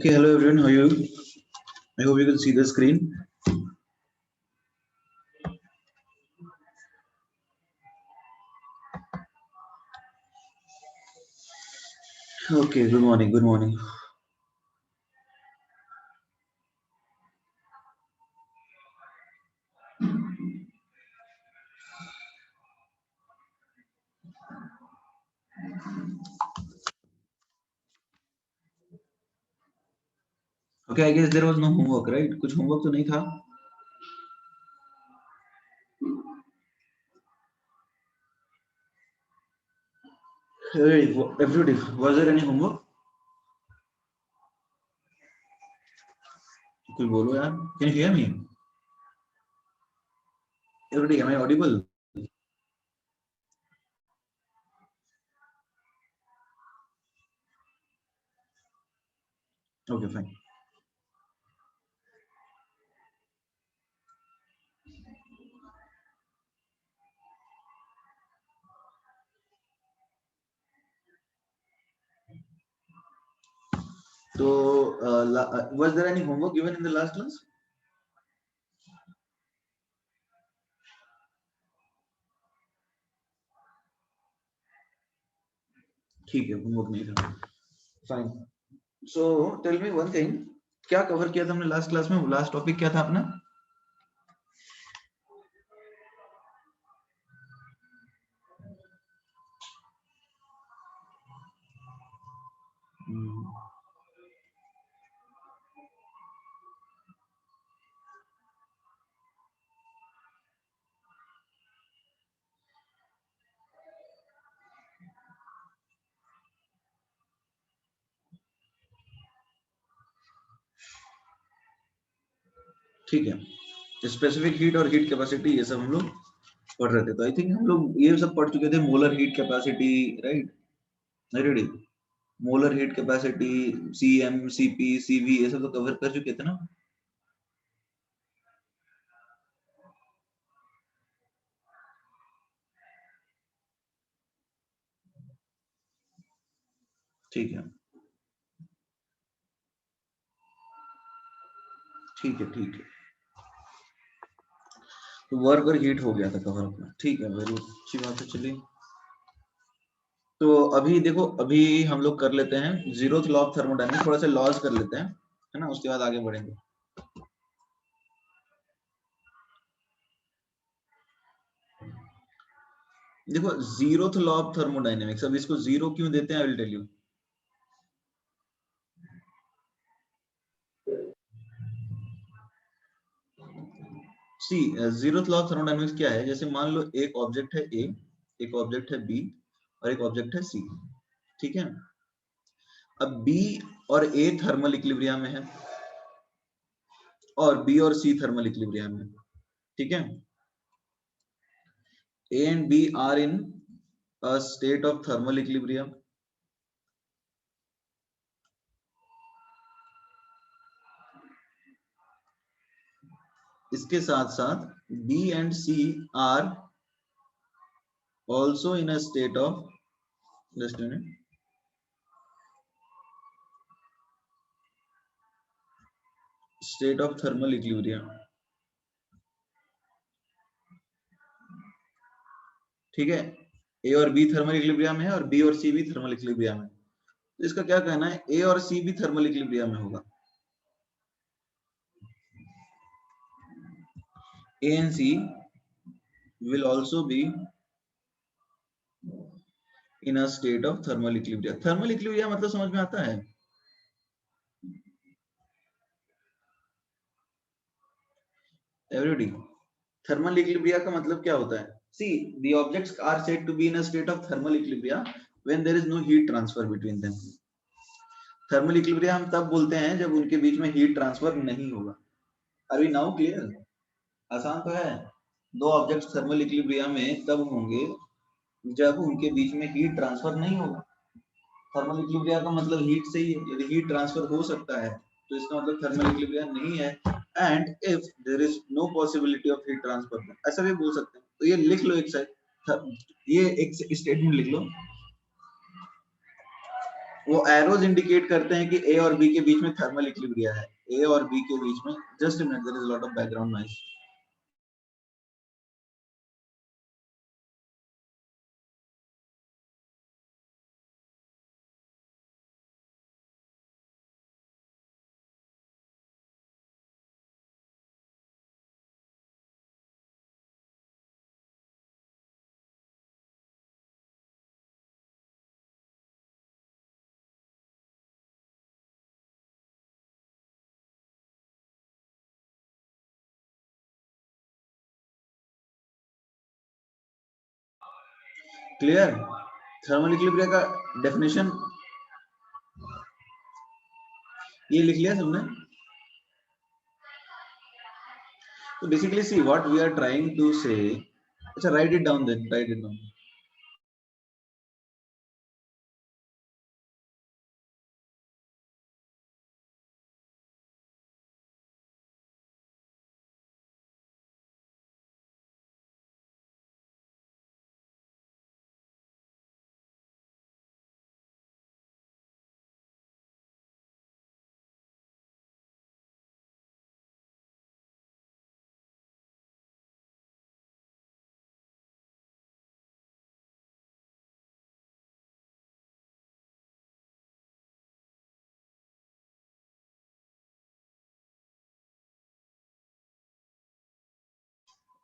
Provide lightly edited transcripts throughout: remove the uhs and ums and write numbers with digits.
Okay, hello everyone, how are you? I hope you can see the screen. Okay, good morning, good morning. Okay, I guess there was no homework, right? कुछ homework तो नहीं था? Hey, everybody, was there any homework? कुछ बोलो यार. Can you hear me? Everybody, am I audible? Okay, fine. So, was there any homework given in the last class? ठीक है, homework नहीं था. Fine. So, tell me one thing. क्या cover किया था हमने last class में? Last topic क्या था अपना? ठीक है. स्पेसिफिक हीट और हीट कैपेसिटी ये सब हम लोग पढ़ रहे थे. तो आई थिंक हम लोग ये सब पढ़ चुके थे. Molar heat capacity, right? Ready? Molar heat capacity, CM, CP, CV, ये सब तो कवर कर चुके थे ना. ठीक है, ठीक है, ठीक है. तो वर्क और हीट हो गया था कवर अपना. ठीक है, वेरी अच्छी बात है. चलिए, तो अभी देखो, अभी हम लोग कर लेते हैं जीरोथ लॉ ऑफ थर्मोडायनेमिक्स. थोड़ा सा लॉज कर लेते हैं, है ना, उसके बाद आगे बढ़ेंगे. देखो, जीरोथ लॉ ऑफ थर्मोडायनेमिक्स, अब इसको जीरो क्यों देते हैं, I will tell you. See, zeroth law of thermodynamics क्या है? जैसे मान लो एक ऑब्जेक्ट है ए, एक ऑब्जेक्ट है बी और एक ऑब्जेक्ट है सी. ठीक है. अब बी और ए थर्मल इक्विलिब्रियम में है और बी और सी थर्मल इक्विलिब्रियम में. ठीक है. A and B are in a state of thermal equilibrium. इसके साथ साथ B and C are also in a state of, just a minute, state of thermal equilibrium. ठीक है. ए और बी थर्मल इक्विलिब्रियम में है और बी और सी भी थर्मल इक्विलिब्रियम में. तो इसका क्या कहना है? ए और सी भी थर्मल इक्विलिब्रियम में होगा. A and C will also be in a state of thermal equilibrium. Thermal equilibrium मतलब समझ में आता है? Everybody, thermal equilibrium का मतलब क्या होता है? See, the objects are said to be in a state of thermal equilibrium when there is no heat transfer between them. Thermal equilibrium हम तब बोलते हैं जब उनके बीच में heat transfer नहीं होगा. Are we now clear? आसान तो है. दो ऑब्जेक्ट्स थर्मल इक्विलिब्रियम में तब होंगे जब उनके बीच में हीट ट्रांसफर नहीं होगा. थर्मल इक्विलिब्रियम का मतलब हीट से ही है. यदि हीट ट्रांसफर हो सकता है तो इसका मतलब थर्मल इक्विलिब्रियम नहीं है. And if there is no possibility of heat transfer, ऐसा भी बोल सकते हैं. तो ये लिख लो एक साइड, ये एक स्टेटमेंट लिख लो. वो एरोज इंडिकेट करते हैं कि ए और बी के बीच में थर्मल इक्विलिब्रिया है, ए और बी के बीच में। Just a minute, there is lot of background noise. Clear? Thermal equilibria का डेफिनेशन ये लिख लिया सबने? तो basically see what we are trying to say, अच्छा write it down, then write it down.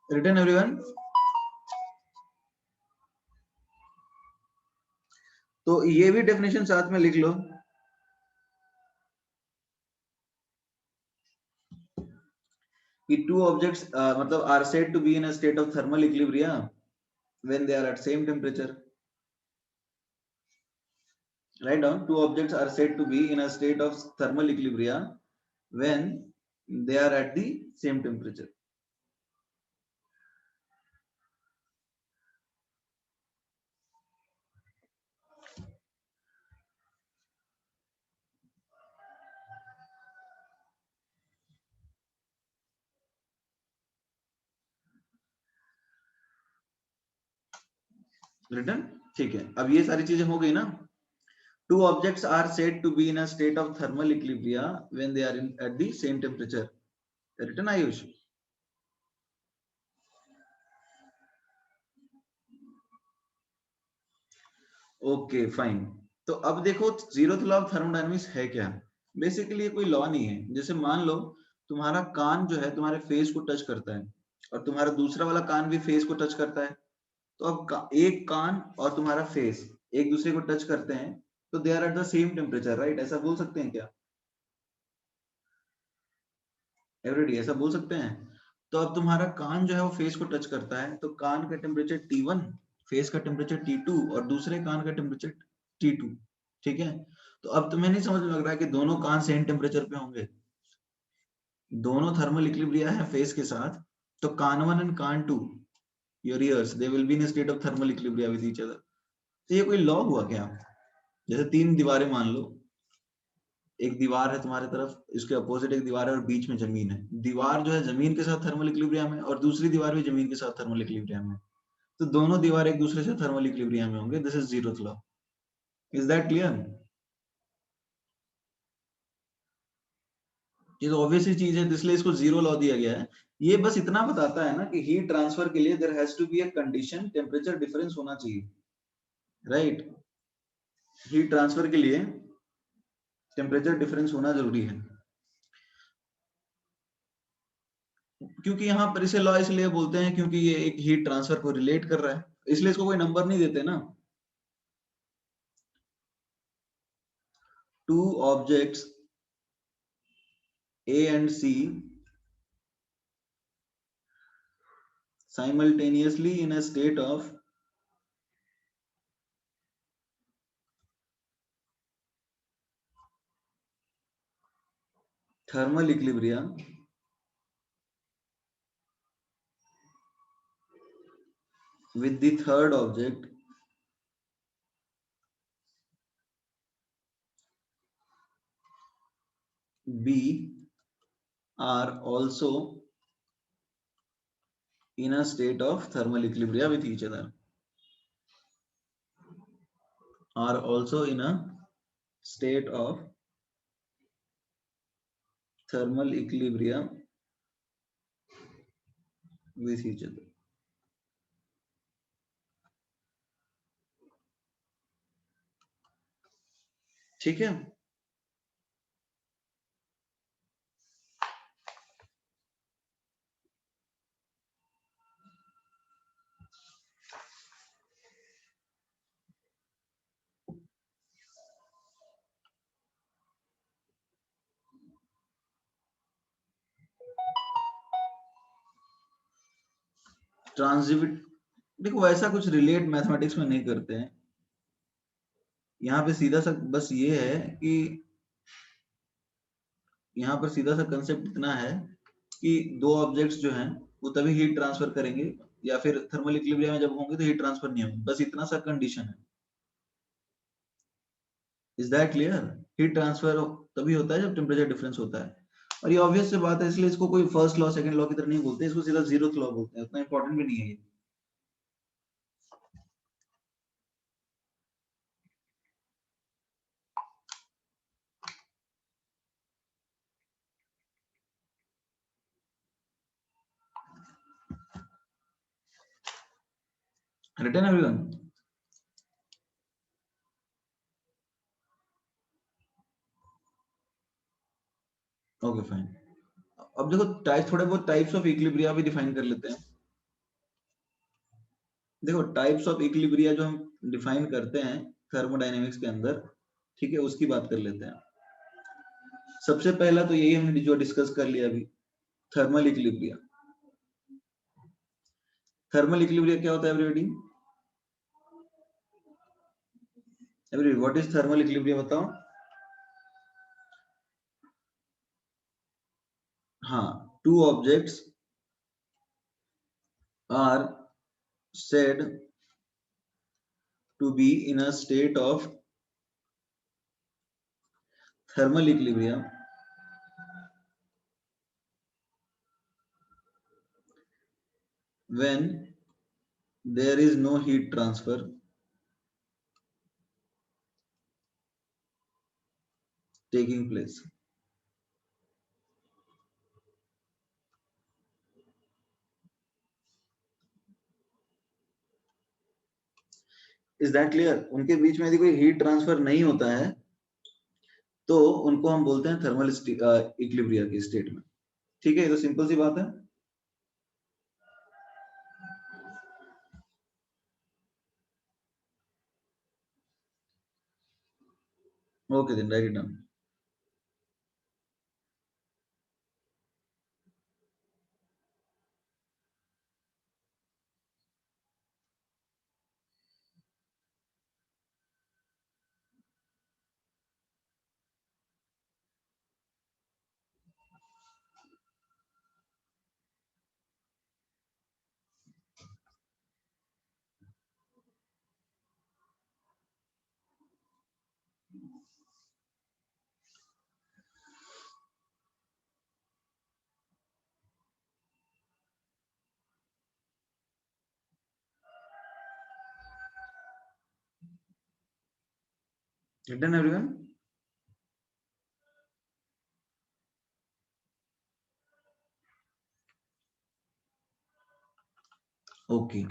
Written everyone? तो ये भी डेफिनेशन साथ में लिख लो कि two objects मतलब are said to be in a state of thermal equilibrium when they are at same temperature. Write down, two objects are said to be in a state of thermal equilibrium when they are at the same temperature. Written? ठीक है, अब ये सारी चीजें हो गई ना। Two objects are said to be in a state of thermal equilibrium when they are at the same temperature. Written, Ayush? Okay fine. तो अब देखो जीरोथ लॉ ऑफ थर्मोडायनेमिक्स है क्या। बेसिकली ये कोई लॉ नहीं है। जैसे मान लो तुम्हारा कान जो है तुम्हारे फेस को टच करता है और तुम्हारा दूसरा वाला कान भी फेस को टच करता है। तो अब एक कान और तुम्हारा फेस एक दूसरे को टच करते हैं तो they are at the same temperature, right? ऐसा बोल सकते हैं क्या एवरीडी? ऐसा बोल सकते हैं। तो अब तुम्हारा कान जो है वो फेस को टच करता है तो कान का टेम्परेचर T1, फेस का टेम्परेचर T2 और दूसरे कान का टेम्परेचर T2। ठीक है, तो अब तुम्हें नहीं समझ में लग रहा है कि दोनों कान सेम टेम्परेचर पे होंगे? दोनों थर्मल इक्विलिब्रिया है फेस के साथ, तो कान 1 एंड कान 2, your ears, they will be in state of thermal equilibria with each other. तो ये कोई लॉ हुआ क्या? जैसे तीन दीवारें मान लो, एक दीवार है तुम्हारी तरफ, इसके अपोजिट एक दीवार है और बीच में जमीन है। दीवार जो है जमीन के साथ थर्मल इक्विलिब्रियम में और दूसरी दीवार भी जमीन के साथ थर्मल इक्विलिब्रियम में, तो दोनों दीवार एक दूसरे से थर्मल इक्विलिब्रियम में होंगे। This is zeroth law. Is that clear? ये तो ऑब्वियस ही चीज है, इसलिए इसको जीरो लॉ दिया गया है। ये बस इतना बताता है ना कि हीट ट्रांसफर के लिए there has to be a condition, temperature difference होना चाहिए, राइट? हीट ट्रांसफर के लिए टेम्परेचर डिफरेंस होना जरूरी है। क्योंकि यहाँ पर इसे लॉ इसलिए बोलते हैं क्योंकि ये एक हीट ट्रांसफर को रिलेट कर रहा है, इसलिए इसको कोई नंबर नहीं देते ना। Two objects A and C simultaneously in a state of thermal equilibrium with the third object B are also in a state of thermal equilibrium with each other, are also in a state of thermal equilibrium with each other. ठीक है, transit देखो वैसा कुछ relate mathematics में नहीं करते हैं, यहाँ पे सीधा सा बस ये है कि यहाँ पर सीधा सा कंसेप्ट इतना है कि दो ऑब्जेक्ट्स जो हैं वो तभी हीट ट्रांसफर करेंगे या फिर थर्मल इक्विलिब्रियम में जब होंगे तो हीट ट्रांसफर नहीं होगी, बस इतना सा कंडीशन है। Is that clear? Heat transfer तभी होता है जब टेम्परेचर डिफरेंस होता है, और ये ऑब्वियस से बात है, इसलिए इसको कोई फर्स्ट लॉ सेकंड लॉ की तरह नहीं बोलते, इसको सीधा जीरोथ लॉ बोलते हैं, उतना इंपॉर्टेंट भी नहीं है ये। Written everyone? Okay fine. अब देखो टाइप थोड़े बहुत टाइप्स ऑफ इक्विलिब्रिया भी डिफाइन कर लेते हैं। देखो टाइप्स ऑफ इक्विलिब्रिया जो हम डिफाइन करते हैं थर्मोडायनेमिक्स के अंदर, ठीक है, उसकी बात कर लेते हैं। सबसे पहला तो यही हमने जो डिस्कस कर लिया अभी, थर्मल इक्विलिब्रिया। थर्मल इक्विलिब्रिया क्या होता है everybody? Everybody what is thermal equilibria बताओ। हाँ, two objects are said to be in a state of thermal equilibrium when there is no heat transfer taking place. Is that clear? उनके बीच में यदि कोई heat transfer नहीं होता है तो उनको हम बोलते हैं थर्मल इक्विलिब्रिया की स्टेट में। ठीक है, ये तो सिंपल सी बात है। Okay then write it down. Done everyone? Okay,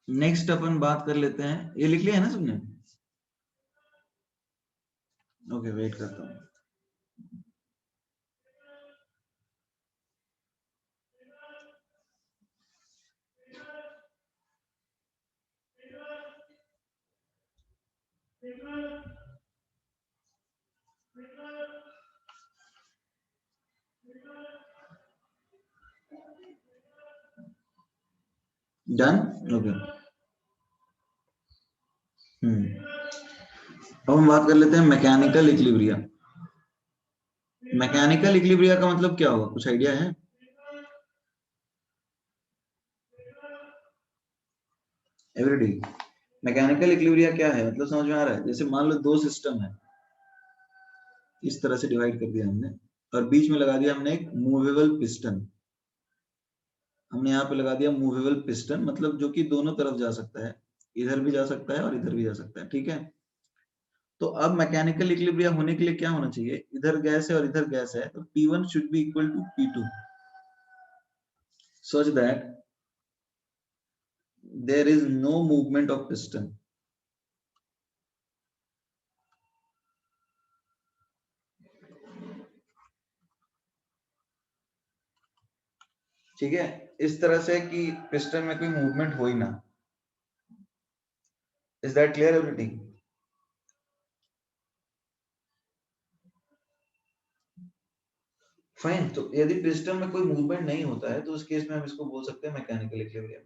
next अपन बात कर लेते हैं, ये लिख लिया है ना सबने? ओके वेट करता हूँ। डन? ओके। अब हम बात कर लेते हैं मैकेनिकल इक्विलिब्रिया। मैकेनिकल इक्विलिब्रिया का मतलब क्या होगा, कुछ आइडिया है? एवरीडी, मैकेनिकल इक्विलिब्रिया क्या है, मतलब समझ में आ रहा है? जैसे मान लो दो सिस्टम है, इस तरह से डिवाइड कर दिया हमने, और बीच में लगा दिया हमने एक मूवेबल पिस्टन। हमने यहाँ पे लगा दिया मूवेबल पिस्टन, मतलब जो कि दोनों तरफ जा सकता है, इधर भी जा सकता है और इधर भी जा सकता है, ठीक है। तो अब मैकेनिकल इक्विलिब्रियम होने के लिए क्या होना चाहिए, इधर गैस है और इधर गैस है, तो P1 should be equal to P2 such that there is no movement of piston. ठीक है, इस तरह से कि पिस्टन में कोई मूवमेंट हो ही ना। Is that clear everything? Fine. तो यदि पिस्टन में कोई मूवमेंट नहीं होता है तो उस केस में हम इसको बोल सकते हैं मैकेनिकल इक्विलिब्रियम।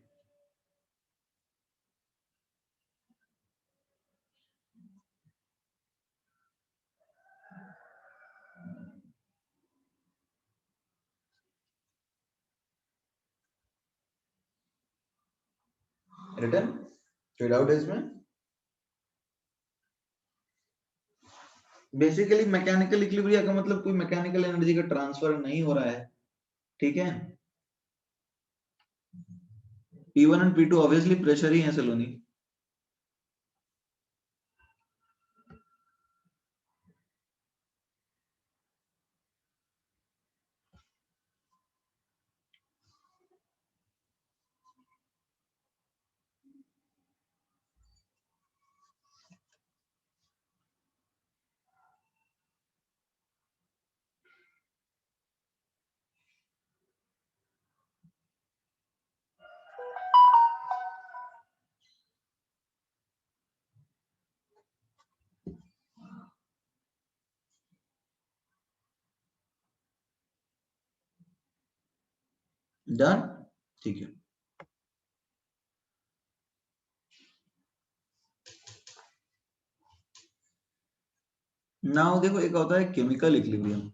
रिटर्न कोई डाउट है इसमें? बेसिकली मैकेनिकल इक्विलिब्रियम का मतलब कोई मैकेनिकल एनर्जी का ट्रांसफर नहीं हो रहा है। ठीक है, P1 and P2 obviously pressure ही है सलोनी। डन, ठीक है। नाउ देखो, एक होता है केमिकल इक्विलिब्रियम।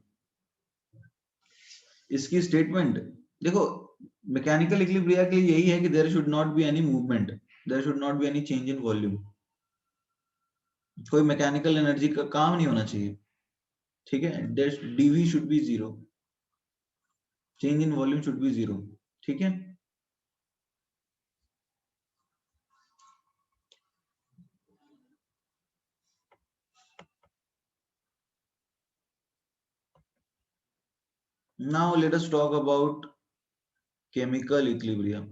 इसकी स्टेटमेंट देखो, मैकेनिकल इक्विलिब्रियम के लिए यही है कि there should not be any movement, there should not be any change in volume. कोई मैकेनिकल एनर्जी का काम नहीं होना चाहिए। ठीक है, DV should be zero, change in volume should be zero. ठीक है, now let us talk about chemical equilibrium.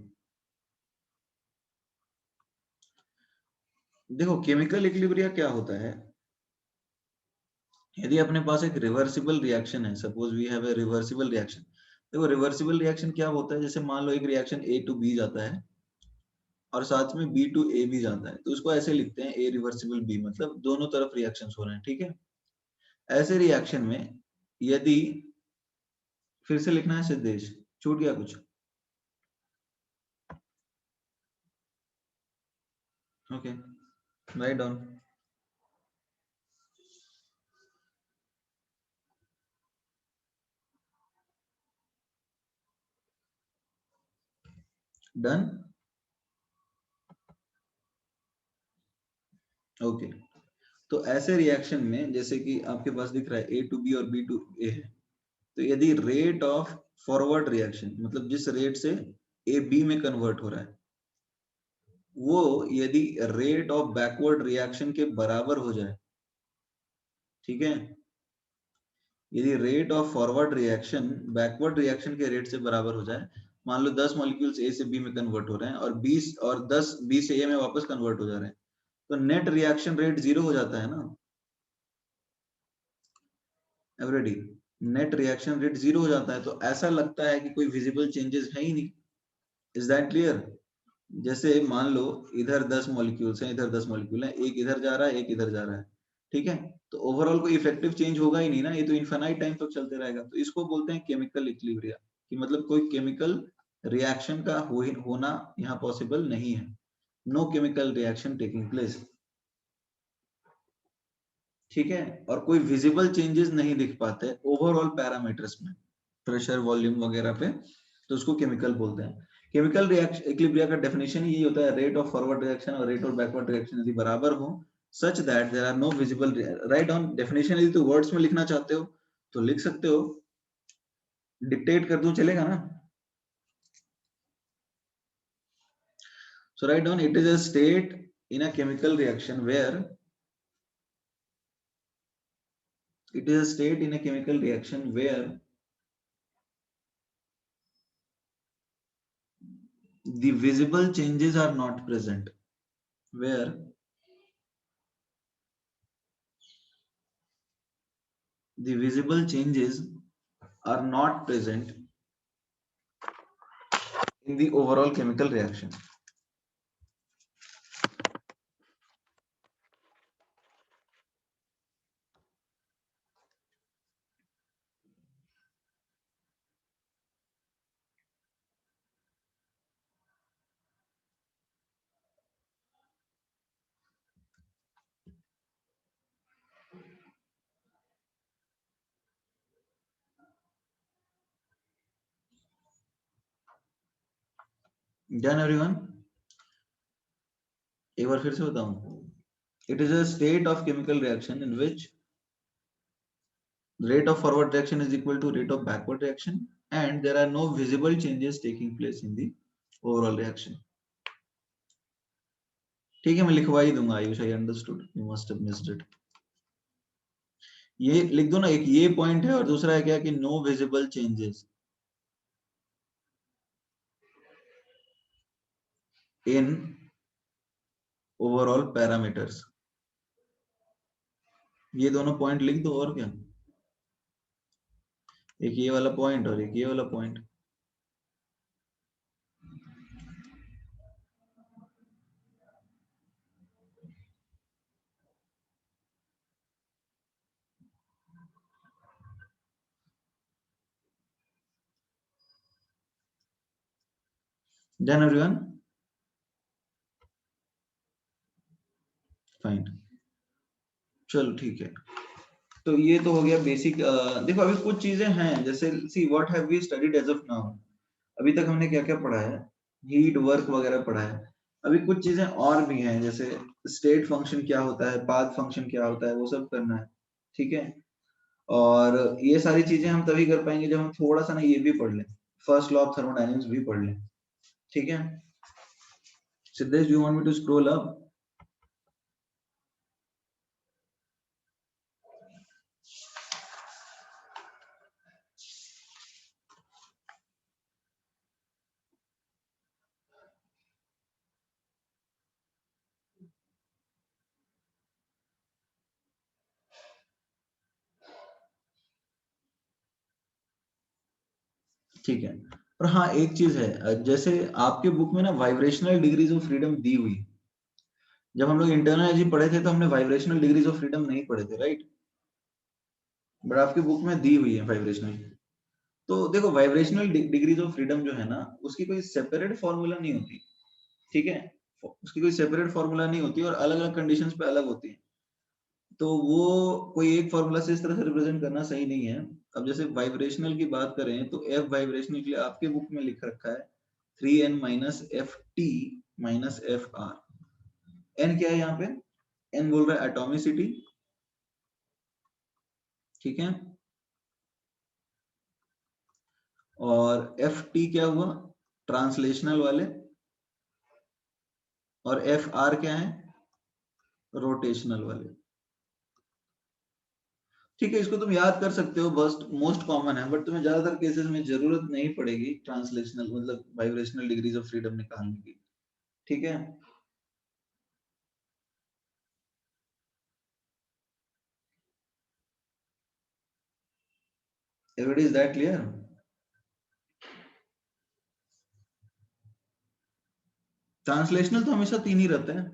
देखो, केमिकल इक्विलिब्रियम क्या होता है, यदि अपने पास एक रिवर्सिबल रिएक्शन है, suppose we have a reversible reaction. देखो, रिवर्सिबल रिएक्शन क्या होता है, जैसे मान लो एक रिएक्शन ए टू बी जाता है और साथ में बी टू ए भी जाता है, तो उसको ऐसे लिखते हैं ए रिवर्सिबल बी, मतलब दोनों तरफ रिएक्शंस हो रहे हैं। ठीक है, ऐसे रिएक्शन में यदि, फिर से लिखना है सिद्धेश, छूट गया कुछ? Okay, write down. Done, okay. तो ऐसे रिएक्शन में जैसे कि आपके पास दिख रहा है ए टू बी और बी टू ए है, तो यदि रेट ऑफ फॉरवर्ड रिएक्शन, मतलब जिस रेट से ए बी में कन्वर्ट हो रहा है, वो यदि रेट ऑफ बैकवर्ड रिएक्शन के बराबर हो जाए, ठीक है, यदि rate of forward reaction backward reaction के रेट से बराबर हो जाए, मान लो 10 मॉलिक्यूल्स ए से बी में कन्वर्ट हो रहे हैं और 20 और 10 बी से ए में वापस कन्वर्ट हो जा रहे हैं, तो नेट रिएक्शन रेट जीरो हो जाता है ना every day. Net reaction rate zero हो जाता है, तो ऐसा लगता है कि कोई विजिबल चेंजेस है ही नहीं। Is that clear? जैसे मान लो इधर 10 मॉलिक्यूल्स हैं, इधर 10 मॉलिक्यूल हैं, एक इधर जा रहा है, एक इधर जा रहा है। ठीक है, तो ओवरऑल कोई इफेक्टिव चेंज होगा ही नहीं ना, ये तो इनफाइनाइट टाइम तक चलते रहेगा। तो इसको बोलते हैं केमिकल इक्विलिब्रियम, कि मतलब कोई केमिकल रिएक्शन का होना यहाँ पॉसिबल नहीं है। No chemical reaction taking place. ठीक है, और कोई विजिबल चेंजेस नहीं दिख पाते ओवरऑल पैरामीटर्स में, प्रेशर वॉल्यूम वगैरह पे, तो उसको केमिकल बोलते हैं। केमिकल रिएक्शन इक्विलिब्रियम का डेफिनेशन ही होता है, रेट ऑफ फॉरवर्ड रिएक्शन और रेट ऑफ बैकवर्ड रिएक्शन यदि बराबर हो, such that there are no visible, right on definition. यदि तो वर्ड्स में लिखना चाहते हो तो लिख सकते हो, डिक्टेट कर दूं चलेगा ना? So write down, it is a state in a chemical reaction where It is a state in a chemical reaction where the visible changes are not present. Where the visible changes are not present in the overall chemical reaction. Done everyone? एक बार फिर से बताऊं. It is a state of chemical reaction in which rate of forward reaction is equal to rate of backward reaction and there are no visible changes taking place in the overall reaction. ठीक है, मैं लिखवा ही दूंगा. Ayush, I understood, you must have missed it. ये लिख दो ना, एक ये पॉइंट है और दूसरा है क्या कि no visible changes in overall parameters. ये दोनों पॉइंट लिख दो और क्या. एक ये वाला पॉइंट और एक ये वाला पॉइंट. Done everyone? फाइन. चलो ठीक है. तो ये तो हो गया बेसिक. देखो अभी कुछ चीजें हैं, जैसे see what have we studied as of now. अभी तक हमने क्या क्या पढ़ा है, हीट वर्क वगैरह पढ़ा है. अभी कुछ चीजें और भी हैं, जैसे स्टेट फंक्शन क्या होता है, पाथ फंक्शन क्या होता है, वो सब करना है. ठीक है. और ये सारी चीजें हम तभी कर पाएंगे जब हम थोड़ा सा ना ये भी पढ़ लें, फर्स्ट लॉ ऑफ थर्मोडायनेमिक्स भी पढ़ लें. ठीक है. Siddhesh, you want me to scroll up? ठीक है. और हाँ, एक चीज है, जैसे आपके बुक में ना वाइब्रेशनल डिग्रीज ऑफ फ्रीडम दी हुई. जब हम लोग इंटरनल एनर्जी पढ़े थे तो हमने वाइब्रेशनल डिग्रीज ऑफ फ्रीडम नहीं पढ़े थे, राइट? बट आपकी बुक में दी हुई है वाइब्रेशनल. तो देखो, वाइब्रेशनल डिग्रीज ऑफ फ्रीडम जो है ना, उसकी कोई सेपरेट फॉर्मूला नहीं होती. ठीक है. उसकी कोई सेपरेट फॉर्मूला नहीं होती और अलग अलग कंडीशंस पे अलग होती है. तो वो कोई एक फॉर्मूला से इस तरह से रिप्रेजेंट करना सही नहीं है. अब जैसे वाइब्रेशनल की बात करें तो एफ वाइब्रेशनल के लिए आपके बुक में लिख रखा है 3n minus F T minus F R. N क्या है यहाँ पे? एन बोल रहा है एटॉमिसिटी. ठीक है. और एफ टी क्या हुआ? ट्रांसलेशनल वाले. और एफ आर क्या है? रोटेशनल वाले. ठीक है, इसको तुम याद कर सकते हो, बस मोस्ट कॉमन है, बट तुम्हें ज्यादातर केसेस में जरूरत नहीं पड़ेगी ट्रांसलेशनल मतलब वाइब्रेशनल डिग्रीज ऑफ फ्रीडम निकालने की. ठीक है. Everybody is that clear? Translational तो हमेशा तीन ही रहते हैं.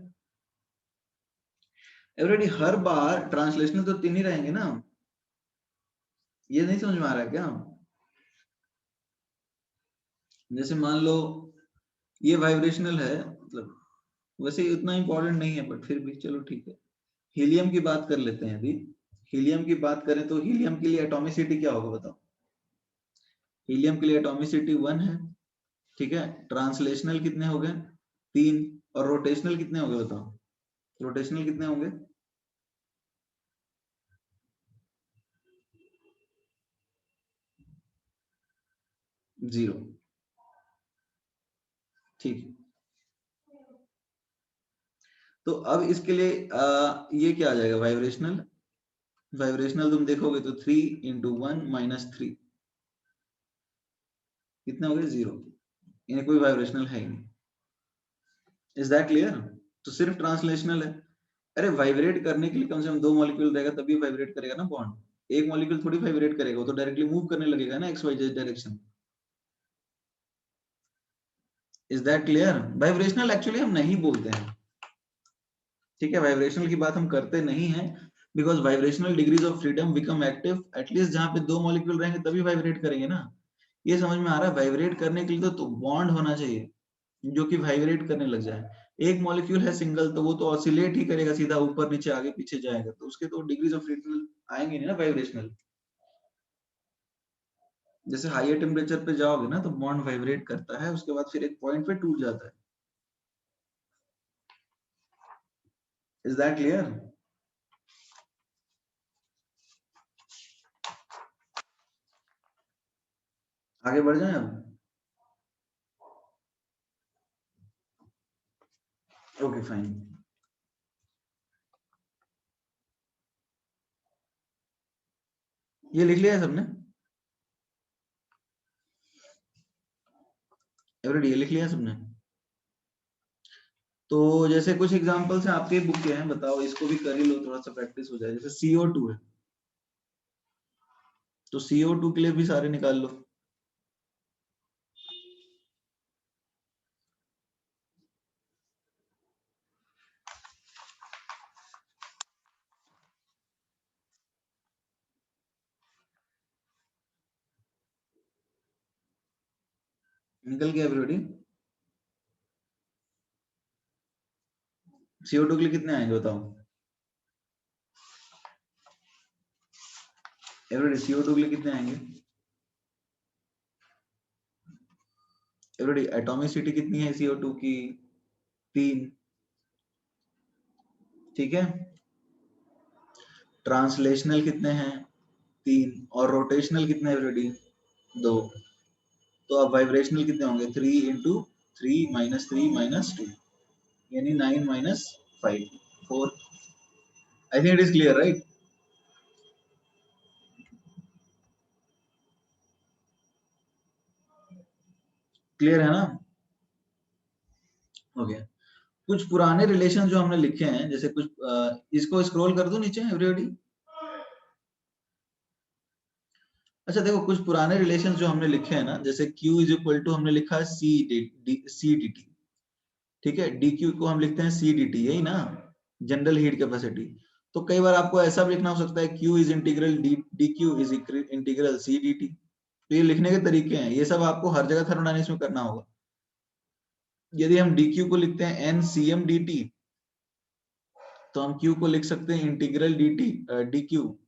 एवरीबॉडी, हर बार ट्रांसलेशनल तो तीन ही रहेंगे ना. ये नहीं समझ में आ रहा है क्या? जैसे मान लो ये वाइब्रेशनल है, मतलब वैसे इतना इंपॉर्टेंट नहीं है बट फिर भी चलो ठीक है. हीलियम की बात कर लेते हैं अभी. हीलियम की बात करें तो हीलियम के लिए एटॉमिसिटी क्या होगा बताओ? हीलियम के लिए एटॉमिसिटी 1 है. ठीक है. ट्रांसलेशनल कितने हो गए? 3. और रोटेशनल कितने हो गए बताओ? रोटेशनल कितने होंगे? 0. ठीक है. तो अब इसके लिए ये क्या आ जाएगा? वाइब्रेशनल वाइब्रेशनल तुम देखोगे तो 3 इंटू 1 माइनस 3 कितना हो गया 0, यानी कोई वाइब्रेशनल है ही नहीं। Is that clear? तो सिर्फ ट्रांसलेशनल है। अरे वाइब्रेट करने के लिए कम से कम 2 मॉलिक्यूल रहेगा तभी वाइब्रेट करेगा ना बॉन्ड। एक मॉलिक्यूल थोड़ी वाइब्रेट करेगा, वो तो डायरेक्टली मूव करने लगेगा ना X Y Z direction. Is that clear? Vibrational actually हम नहीं बोलते हैं, ठीक है, वाइब्रेशनल की बात हम करते नहीं हैं, because vibrational degrees of freedom become active at least जहां पे 2 मॉलिक्यूल रहेंगे तभी वाइब्रेट करेंगे ना। ये समझ में आ रहा है? वाइब्रेट करने के लिए तो बॉन्ड होना चाहिए जो कि वाइब्रेट करने लग जाए। एक मॉलिक्यूल है सिंगल तो वो तो ऑसिलेट ही करेगा, सीधा ऊपर नीचे आगे पीछे जाएगा, तो उसके तो डिग्रीज ऑफ फ्रीडम आएंगे नहीं ना वाइब्रेशनल। जैसे हाईयर टेम्परेचर पे जाओगे ना तो बॉन्ड वाइब्रेट करता है, उसके बाद फिर एक पॉइंट पे टूट जाता है। Is that clear? आगे बढ़ जाए अब। Okay fine. ये लिख लिया है सबने? एवरीडी ये लिख लिया है सबने? तो जैसे कुछ एग्जांपल्स हैं आपके बुक के हैं, बताओ, इसको भी कर ही लो, थोड़ा सा प्रैक्टिस हो जाए। जैसे CO2 है, तो CO2 के लिए भी सारे निकाल लो। निकल गया एवरीडी? CO2 के लिए कितने आएंगे बताओ एवरीडी? CO2 के लिए कितने आएंगे एवरीडी? एटॉमिसिटी कितनी है CO2 की? 3। ठीक है। ट्रांसलेशनल कितने हैं? 3। और रोटेशनल कितने एवरीडी? 2। तो अब वाइब्रेशनल कितने होंगे? 3 इंटू 3 माइनस 3 माइनस 2, यानी 9 minus 5, 4। I think it is clear right? Clear है ना? ओके। कुछ पुराने रिलेशन जो हमने लिखे हैं, जैसे कुछ इसको स्क्रॉल कर दो नीचे एवरीबॉडी। अच्छा देखो, कुछ पुराने रिलेशन जो हमने लिखे हैं ना, जैसे Q इज इक्वल टू हमने लिखा है सी डी टी, ठीक है, डी क्यू को हम लिखते हैं सी डी टी, यही ना, जनरल हीट कैपेसिटी। तो कई बार आपको ऐसा भी लिखना हो सकता है, Q is integral D Q is integral C D T. तो ये लिखने के तरीके हैं, ये सब आपको हर जगह थर्मोडायनेमिक्स में करना होगा। यदि हम डी क्यू को लिखते हैं N C M D T, तो हम Q को लिख सकते हैं integral D T D Q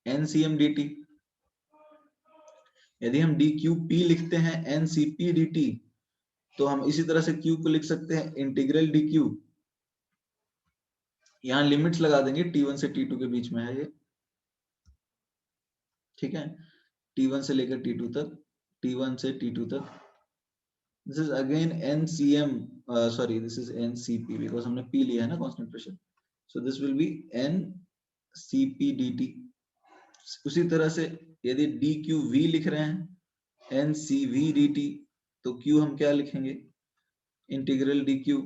N C M D T. यदि हम डी क्यू पी लिखते हैं N C P D T, तो हम इसी तरह से Q को लिख सकते हैं इंटीग्रल डी क्यू, यहाँ लिमिट्स लगा देंगे, T1 से T2 के बीच में है ये, ठीक है, T1 से लेकर T2 तक, T1 से T2 तक। This is again NCM, sorry this is NCP, because हमने P लिया है ना constant pressure, so this will be NCPDT। उसी तरह से यदि DQV लिख रहे हैं NCVDT, तो Q हम क्या लिखेंगे? Integral DQ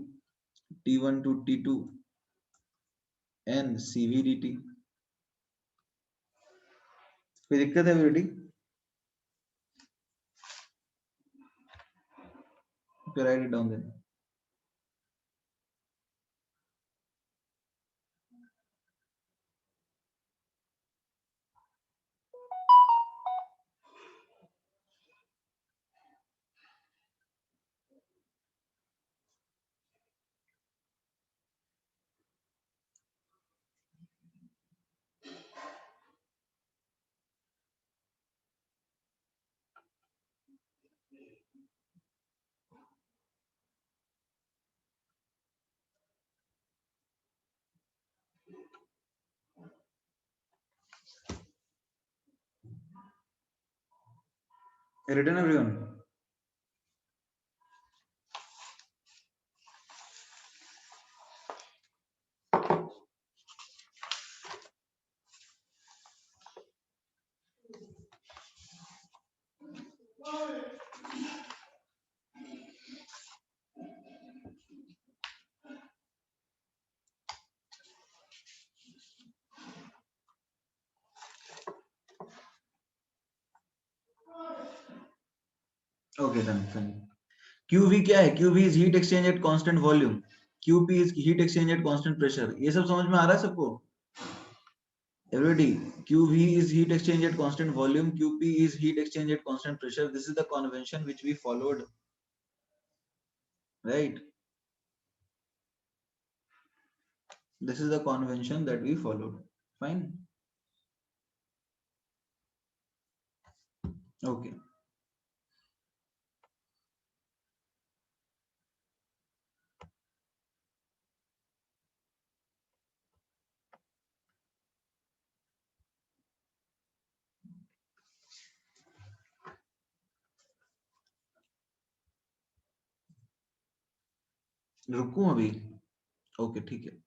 T1 to T2 NCVDT। कोई दिक्कत है बेटी? फिर right it down then. Written everyone? Okay done fine. QV क्या है? QV is heat exchange at constant volume, QP is heat exchange at constant pressure. ये सब समझ में आ रहा है सबको? Everybody, QV is heat exchange at constant volume, QP is heat exchange at constant pressure. This is the convention which we followed, right? This is the convention that we followed. Fine. Okay. रुकूं अभी? Okay ठीक है।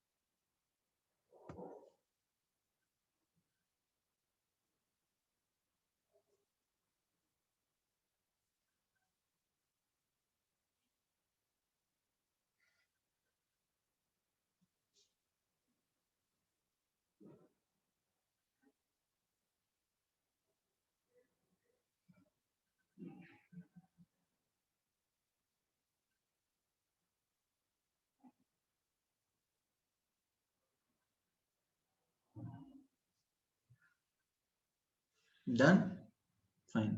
Done? Fine.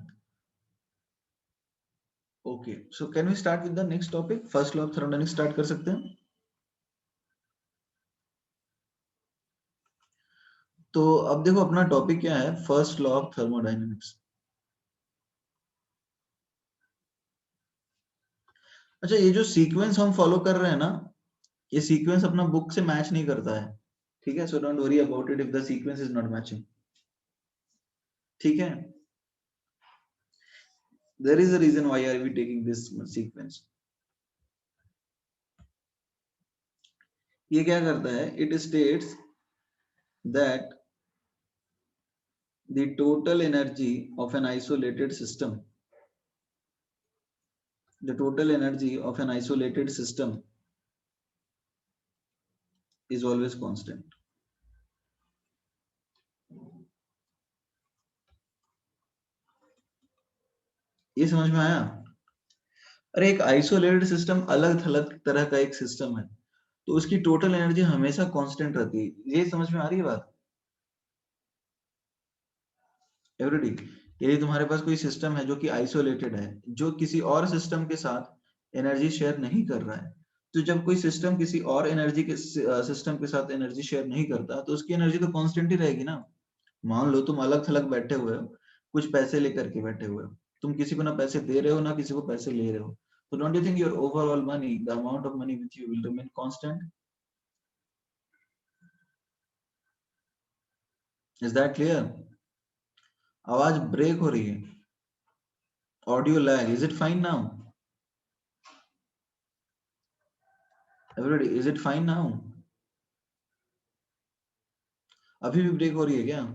Okay. So can we start with the next topic? First law of thermodynamics start कर सकते हैं? तो अब देखो अपना टॉपिक क्या है, फर्स्ट लॉ ऑफ थर्मोडायनेमिक्स। अच्छा, ये जो सीक्वेंस हम फॉलो कर रहे हैं ना, ये सीक्वेंस अपना बुक से मैच नहीं करता है, ठीक है? So don't worry about it if the sequence is not matching, ठीक है? There is a reason why are we taking this sequence. ये क्या करता है? It states that the total energy of an isolated system, the total energy of an isolated system is always constant. ये समझ में आया? अरे एक आइसोलेटेड सिस्टम अलग थलग तरह का एक सिस्टम है, तो उसकी टोटल एनर्जी हमेशा कांस्टेंट रहती है। ये समझ में आ रही है बात? एवरीडी, यदि तुम्हारे पास कोई सिस्टम है जो कि आइसोलेटेड है, जो किसी और सिस्टम के साथ एनर्जी शेयर नहीं कर रहा है, तो जब कोई सिस्टम किसी और एनर्जी के सिस्टम के साथ एनर्जी शेयर नहीं करता, तो उसकी एनर्जी तो कांस्टेंट ही रहेगी ना। मान लो तुम अलग थलग बैठे हुए हो, कुछ पैसे लेकर के बैठे हुए हो, तुम किसी को ना पैसे दे रहे हो ना किसी को पैसे ले रहे हो, तो don't you think your overall money, the amount of money which you will remain constant? Is that clear? आवाज ब्रेक हो रही है, audio lag, is it fine now? Everybody, is it fine now? अभी भी ब्रेक हो रही है क्या?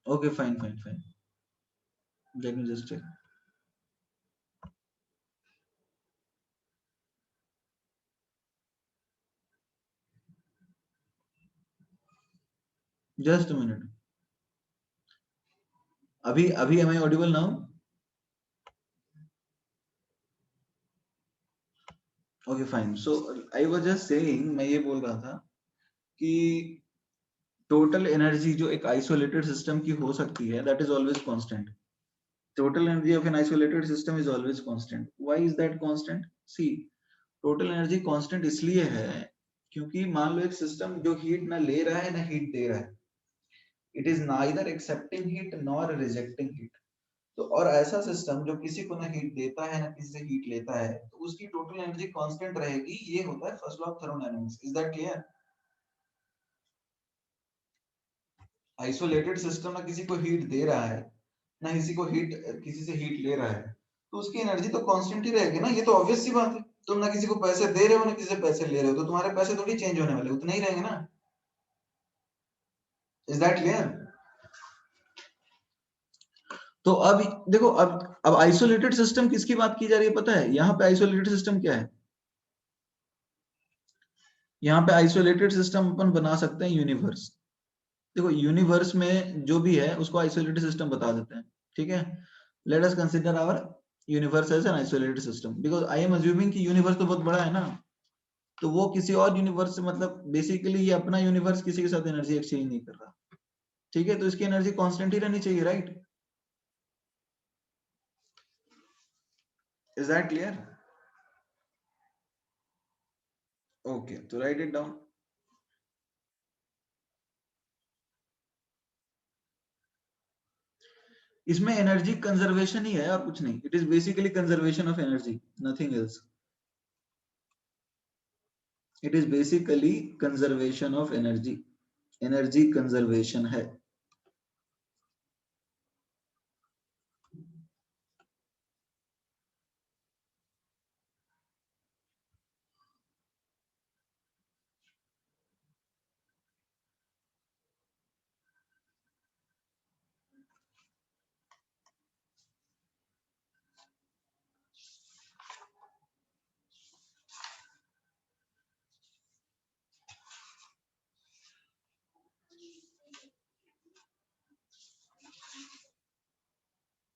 Okay fine fine fine, let me just check. Just a minute. अभी अभी am I audible now? Okay fine. So I was just saying, मैं ये बोल रहा था कि टोटल एनर्जी जो एक आइसोलेटेड सिस्टम की हो सकती है, that is always constant. Total energy of an isolated system is always constant. Why is that constant? See, total energy constant इसलिए है क्योंकि मान लो एक सिस्टम जो हीट ना ले रहा है ना हीट दे रहा है, it is neither accepting heat nor rejecting heat. तो और ऐसा सिस्टम जो किसी को ना हीट देता है ना किसी से हीट लेता है, तो उसकी टोटल एनर्जी कांस्टेंट रहेगी। ये होता है first law of thermodynamics. Is that clear? Isolated system ना किसी को हीट दे रहा है ना किसी से हीट ले रहा है, तो उसकी एनर्जी तो कांस्टेंट ही रहेगी ना। ये तो ऑब्वियस सी बात है। तुम ना किसी को पैसे दे रहे हो ना किसी से पैसे ले रहे हो, तो तुम्हारे पैसे थोड़ी चेंज होने वाले, उतने ही रहेंगे ना। Is that clear? तो अब देखो, अब आइसोलेटेड सिस्टम किसकी बात की जा रही है पता है? यहाँ पे आइसोलेटेड सिस्टम क्या है? यहाँ पे आइसोलेटेड सिस्टम अपन बना सकते हैं यूनिवर्स। देखो यूनिवर्स में जो भी है उसको आइसोलेटेड सिस्टम बता देते हैं, ठीक है। Let us consider our universe as an isolated system, because I am assuming कि यूनिवर्स तो बहुत बड़ा है ना, तो वो किसी और यूनिवर्स से, मतलब बेसिकली ये अपना यूनिवर्स किसी के साथ एनर्जी एक्सचेंज नहीं कर रहा, ठीक है, तो इसकी एनर्जी कांस्टेंट ही रहनी चाहिए, right? Is that clear? Okay, तो राइट इट डाउन। इसमें एनर्जी कंजर्वेशन ही है और कुछ नहीं, it is basically conservation of energy, nothing else. It is basically conservation of energy, energy conservation है।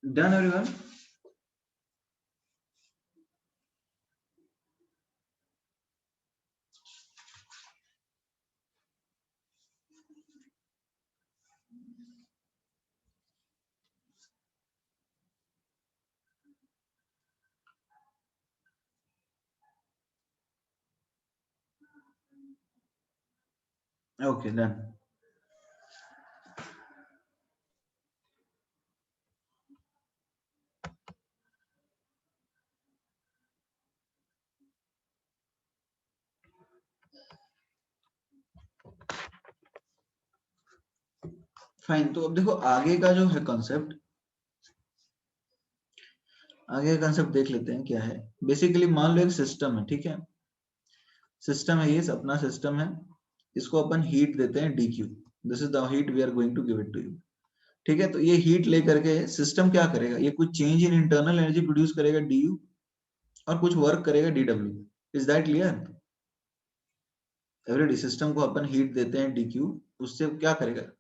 Done everyone? Okay, done. Fine, तो अब देखो आगे का जो है कॉन्सेप्ट, आगे का कॉन्सेप्ट देख लेते हैं क्या है। बेसिकली मान लो एक सिस्टम है, ठीक है, सिस्टम है, ये अपना सिस्टम है, इसको अपन हीट देते हैं dq, this is the heat we are going to give it to you, ठीक है। तो ये हीट लेकर के सिस्टम क्या करेगा, ये कुछ change in internal energy produce करेगा du, और कुछ वर्क करेगा dw। Is that clear? Every day, system को अपन हीट देते हैं dq, उससे क्या करेगा,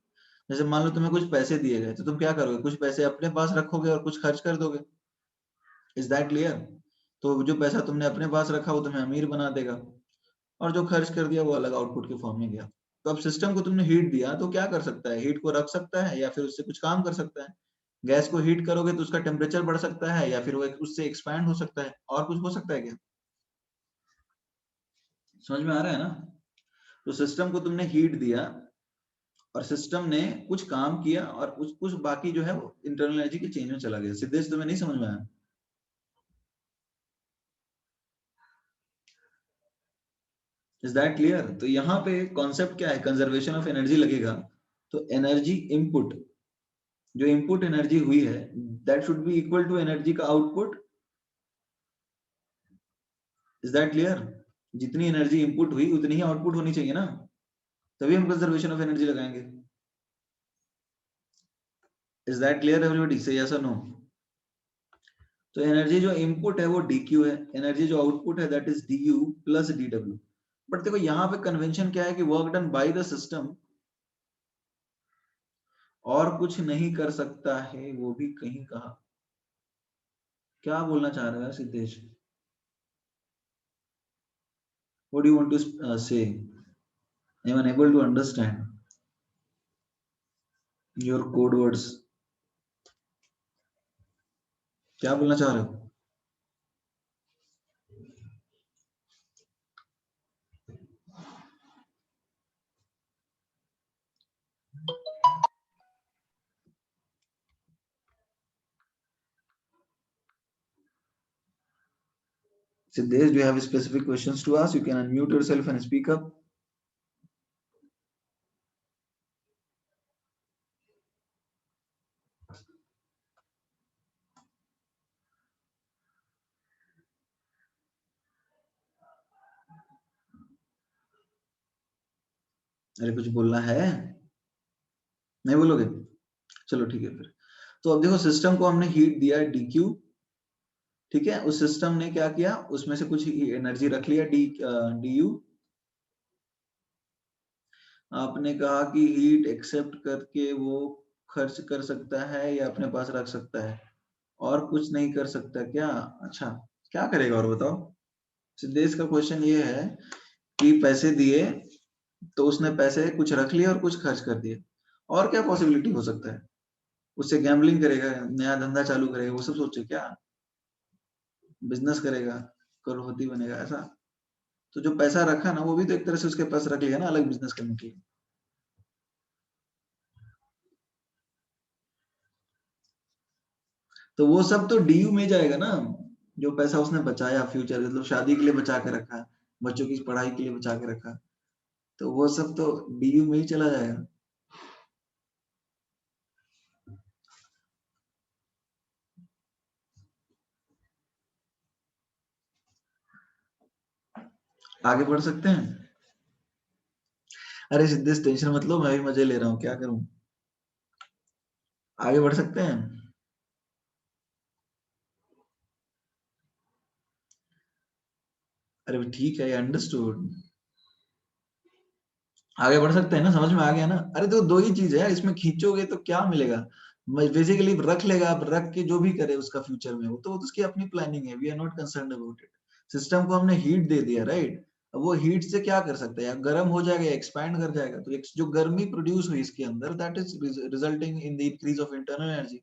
जैसे मान लो तुम्हें कुछ पैसे दिए गए, तो तुम क्या करोगे, कुछ पैसे अपने पास रखोगे और कुछ खर्च कर दोगे। Is that clear? तो जो पैसा तुमने अपने पास रखा वो तुम्हें अमीर बना देगा, और जो खर्च कर दिया वो अलग आउटपुट के फॉर्म में गया। तो अब सिस्टम को तुमने हीट दिया तो क्या कर सकता है, हीट को रख सकता है या फिर उससे कुछ काम कर सकता है। गैस को हीट करोगे तो उसका टेम्परेचर बढ़ सकता है या फिर वो उससे एक्सपैंड हो सकता है, और कुछ हो सकता है क्या? समझ में आ रहा है ना? तो सिस्टम को तुमने हीट दिया और सिस्टम ने कुछ काम किया और कुछ बाकी जो है वो इंटरनल एनर्जी के चेंज में चला गया। सिद्धेश, तुम्हें नहीं समझ में आया? Is that clear? तो यहाँ पे कॉन्सेप्ट क्या है, कंजर्वेशन ऑफ एनर्जी लगेगा, तो एनर्जी इनपुट, जो इनपुट एनर्जी हुई है that should be equal to energy का आउटपुट। Is that clear? जितनी एनर्जी इनपुट हुई उतनी ही आउटपुट होनी चाहिए ना, तभी हम कंजर्वेशन ऑफ एनर्जी लगाएंगे। Is that clear everybody, say yes और नो? तो एनर्जी जो इनपुट है वो dq है, एनर्जी जो आउटपुट है that is du plus dw। But देखो यहाँ पे कन्वेंशन क्या है कि work done by the system और कुछ नहीं कर सकता है, वो भी कहीं कहा। क्या बोलना चाह रहा है Siddhesh? What do you want to say? I am unable to understand your code words. क्या बोलना चाह रहे हो? Siddesh, do you have specific questions to ask? You can unmute yourself and speak up. अरे कुछ बोलना है? नहीं बोलोगे? चलो ठीक है फिर। तो अब देखो सिस्टम को हमने हीट दिया है dq, ठीक है, उस सिस्टम ने क्या किया, उसमें से कुछ एनर्जी रख लिया du, आपने कहा कि हीट एक्सेप्ट करके वो खर्च कर सकता है या अपने पास रख सकता है, और कुछ नहीं कर सकता क्या? अच्छा, क्या करेगा और बताओ। सिद्धेश का क्वेश्चन ये है कि पैसे दिए तो उसने पैसे कुछ रख लिए और कुछ खर्च कर दिए, और क्या पॉसिबिलिटी हो सकता है? उससे गैम्बलिंग करेगा, नया धंधा चालू करेगा, वो सब सोचे क्या? बिजनेस करेगा, करोड़पति बनेगा, ऐसा? तो जो पैसा रखा ना, वो भी तो एक तरह से उसके पास रख लिया ना, अलग बिजनेस करने के लिए। तो वो सब तो डीयू में जाएगा ना, जो पैसा उसने बचाया फ्यूचर, मतलब शादी के लिए बचा के रखा, बच्चों की पढ़ाई के लिए बचा के रखा, तो वो सब तो डीयू में ही चला जाएगा। आगे बढ़ सकते हैं? अरे सिद्धेश टेंशन मत लो, मैं भी मजे ले रहा हूँ, क्या करूँ। आगे बढ़ सकते हैं? अरे ठीक है, अंडरस्टूड। आगे बढ़ सकते हैं ना, समझ में आ गया ना? अरे तो दो ही चीज है, इसमें खींचोगे तो क्या मिलेगा? बेसिकली रख लेगा, अब रख के जो भी करे उसका फ्यूचर में, वो तो उसकी अपनी प्लानिंग है, we are not concern about it. System को हमने हीट दे दिया, राइट? अब वो हीट से क्या कर सकता है? या गर्म हो जाएगा, एक्सपैंड कर जाएगा, तो जो गर्मी प्रोड्यूस हुई इसके अंदर, that is resulting in the increase of internal energy,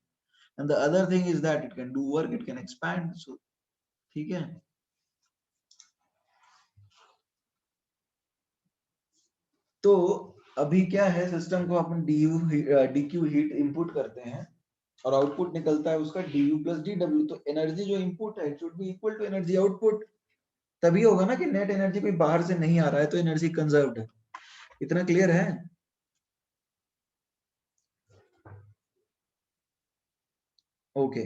and the other thing is that it can do work, it can expand. So ठीक है। तो अभी क्या है, सिस्टम को अपन डीक्यू हीट इनपुट करते हैं, और आउटपुट निकलता है उसका du प्लस dw। तो एनर्जी जो इनपुट है should be equal to energy output, तभी होगा ना कि नेट एनर्जी कोई बाहर से नहीं आ रहा है तो एनर्जी कंजर्व्ड है। इतना क्लियर है? ओके।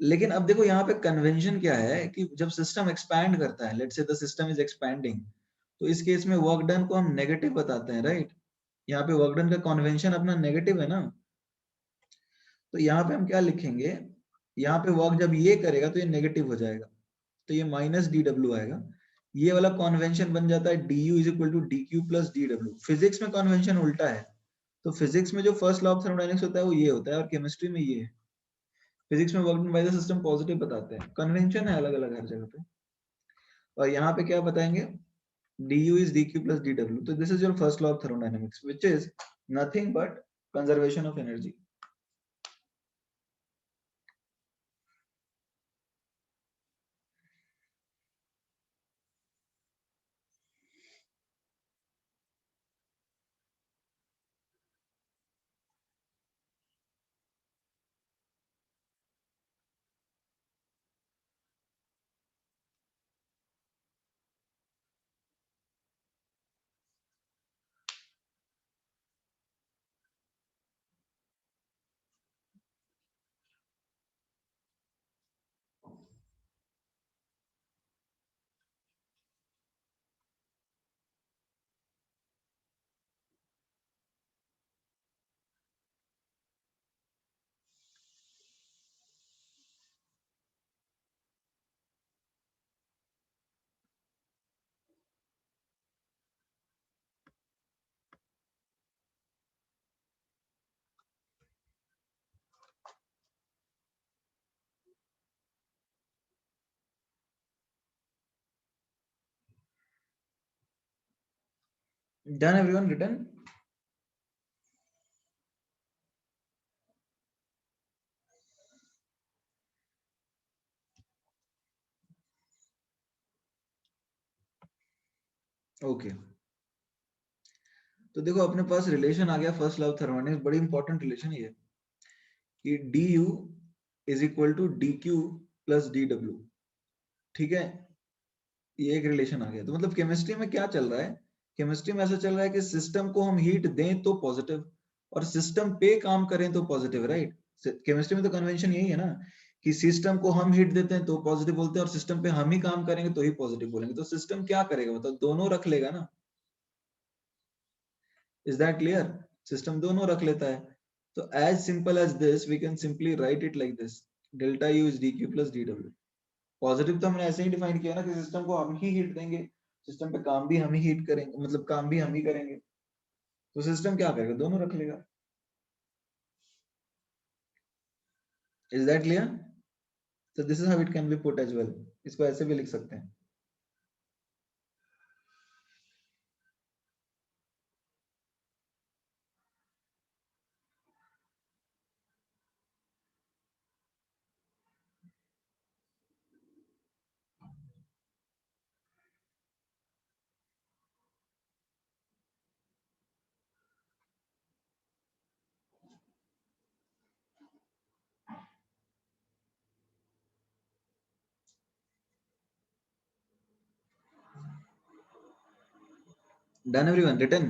लेकिन अब देखो यहाँ पे कन्वेंशन क्या है कि जब सिस्टम एक्सपैंड करता है, let's say the system is expanding, तो इस केस में वर्क डन को हम नेगेटिव बताते हैं, राइट? यहाँ पे वर्क डन का कन्वेंशन अपना नेगेटिव है ना, तो यहाँ पे हम क्या लिखेंगे, यहाँ पे वर्क जब ये करेगा तो ये नेगेटिव हो जाएगा, तो ये माइनस डी डब्ल्यू आएगा। ये वाला कॉन्वेंशन बन जाता है D U is equal to D Q plus D W. Physics में कॉन्वेंशन उल्टा है, तो फिजिक्स में जो फर्स्ट लॉ ऑफ थर्मोडायनेमिक्स होता है वो ये होता है, और केमिस्ट्री में ये है। फिजिक्स में work done by the system positive बताते हैं, कन्वेंशन है अलग अलग हर जगह पे। और यहाँ पे क्या बताएंगे, D U is D Q plus D W. तो this is your first law of thermodynamics which is nothing but conservation of energy. Done everyone, written? Okay. तो देखो अपने पास रिलेशन आ गया फर्स्ट लॉ ऑफ थर्मोडायनेमिक्स, बड़ी important relation है ये, कि D U is equal to D Q plus D W. ठीक है, ये एक रिलेशन आ गया। तो मतलब केमिस्ट्री में क्या चल रहा है, केमिस्ट्री में ऐसा चल रहा है कि सिस्टम को हम हीट दें तो पॉजिटिव, और सिस्टम पे काम करें तो पॉजिटिव, राइट? केमिस्ट्री में तो कन्वेंशन यही है ना, कि सिस्टम को हम हीट देते हैं तो पॉजिटिव बोलते हैं, और सिस्टम पे हम ही काम करेंगे तो ही पॉजिटिव बोलेंगे। तो सिस्टम क्या करेगा, मतलब दोनों रख लेगा ना। Is that clear? सिस्टम दोनों रख लेता है। तो as simple as this we can simply write it like this, delta U is D Q plus D W. Positive तो हमने ऐसे ही डिफाइन किया ना कि सिस्टम को हम ही हीट देंगे, सिस्टम पे काम भी हम ही हीट करेंगे, मतलब काम भी हम ही करेंगे। तो सिस्टम क्या करेगा, दोनों रख लेगा। Is that clear? तो this is how it can be put as well, इसको ऐसे भी लिख सकते हैं। Done everyone, written?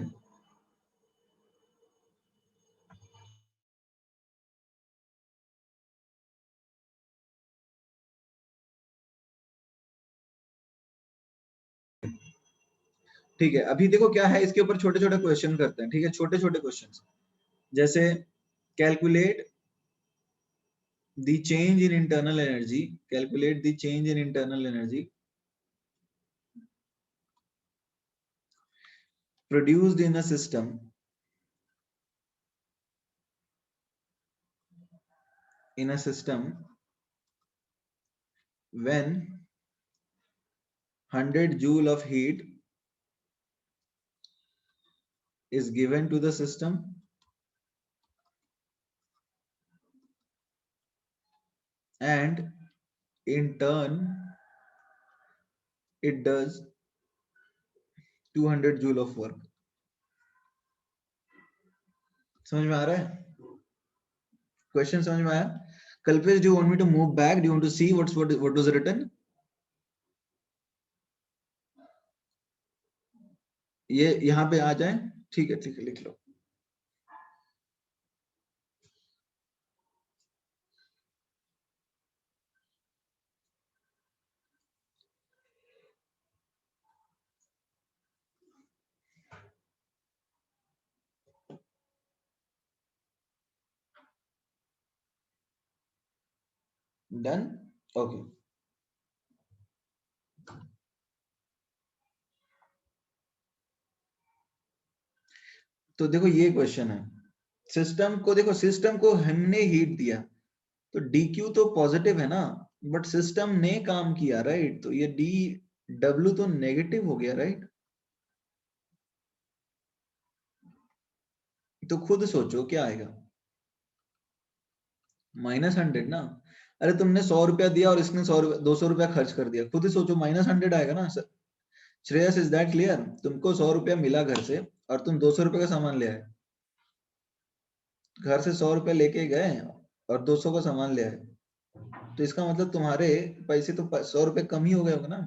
ठीक है, अभी देखो क्या है, इसके ऊपर छोटे छोटे क्वेश्चन करते हैं, ठीक है, छोटे छोटे क्वेश्चन। जैसे calculate the change in internal energy, calculate the change in internal energy produced in a system when 100 joule of heat is given to the system and in turn it does 200 joule of work। समझ में आ रहा है question? समझ में आया? Kalpesh, do you want me to move back? Do you want to see what was written? ये यहाँ पे आ जाए, ठीक है, ठीक है, लिख लो। Done, okay. तो देखो ये क्वेश्चन है, सिस्टम को देखो, सिस्टम को हमने हीट दिया तो dq तो पॉजिटिव है ना, बट सिस्टम ने काम किया, राइट? तो ये dw तो नेगेटिव हो गया, राइट? तो खुद सोचो क्या आएगा, -100 ना। अरे तुमने 100 रुपया दिया और इसने 200 रुपया खर्च कर दिया, खुद ही सोचो -100 आएगा ना। Shreyas, is that clear? तुमको 100 रुपया मिला घर से और तुम 200 रुपये का सामान ले आए, घर से 100 रुपया लेके गए और 200 का सामान ले आए, तो इसका मतलब तुम्हारे पैसे तो 100 रुपये कम ही हो गए होंगे ना।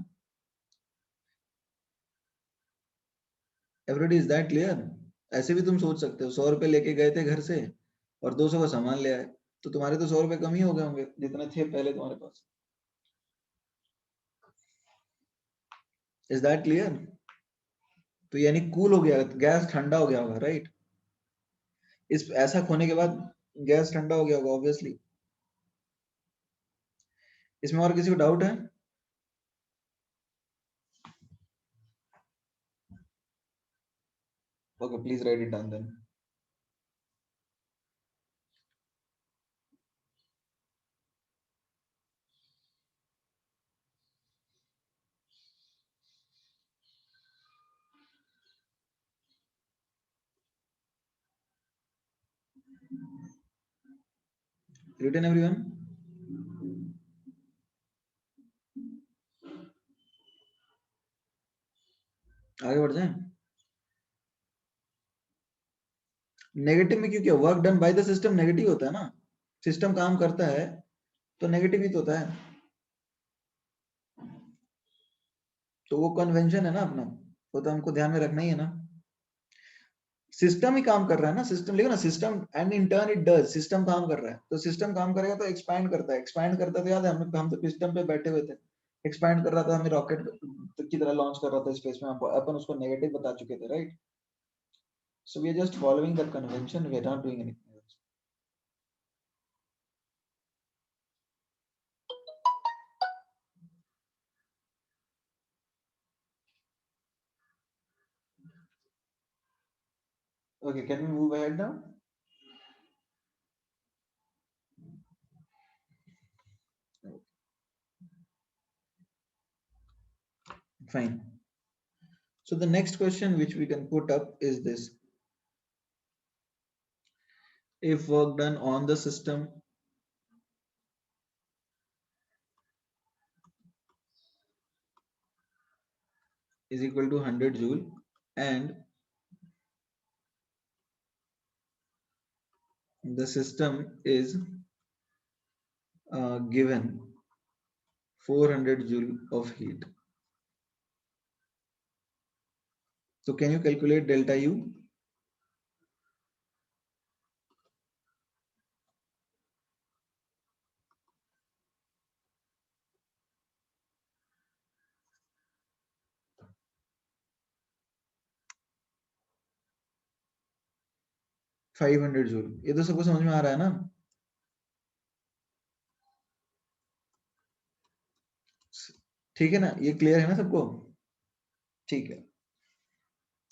Everybody, is that clear? ऐसे भी तुम सोच सकते हो, 100 रुपये लेके गए थे घर से और 200 का सामान ले आए, तो तुम्हारे तो 100 रुपये कम ही हो गए होंगे जितने थे पहले तुम्हारे पास। Is that clear? तो यानी कूल हो गया, गैस ठंडा हो गया होगा, राइट? इस ऐसा खोने के बाद गैस ठंडा हो गया होगा ऑब्वियसली। इसमें और किसी को डाउट है? Okay, please write it down then. Written everyone? आगे बढ़ जाएं। नेगेटिव में क्यों? Work done by the system negative होता है ना, सिस्टम काम करता है तो नेगेटिव ही तो होता है, तो वो कन्वेंशन है ना अपना, वो तो हमको ध्यान में रखना ही है ना। सिस्टम ही काम कर रहा है ना, सिस्टम लिखो ना, system and in turn it does, system काम कर रहा है तो सिस्टम काम करेगा तो एक्सपैंड करता है, एक्सपैंड करता है तो याद है हम तो सिस्टम पे बैठे हुए थे, एक्सपैंड कर रहा था, हमें रॉकेट की तरह लॉन्च कर रहा था स्पेस में, अपन उसको नेगेटिव बता चुके थे, right? So we are just following that convention, we are not doing anything else. Okay, can we move ahead now? Fine. So the next question which we can put up is this: if work done on the system is equal to 100 joule and the system is given 400 joule of heat. So can you calculate delta U? Five hundred joule, ये तो सबको समझ में आ रहा है ना? ठीक है ना, ये क्लियर है ना सबको? ठीक है,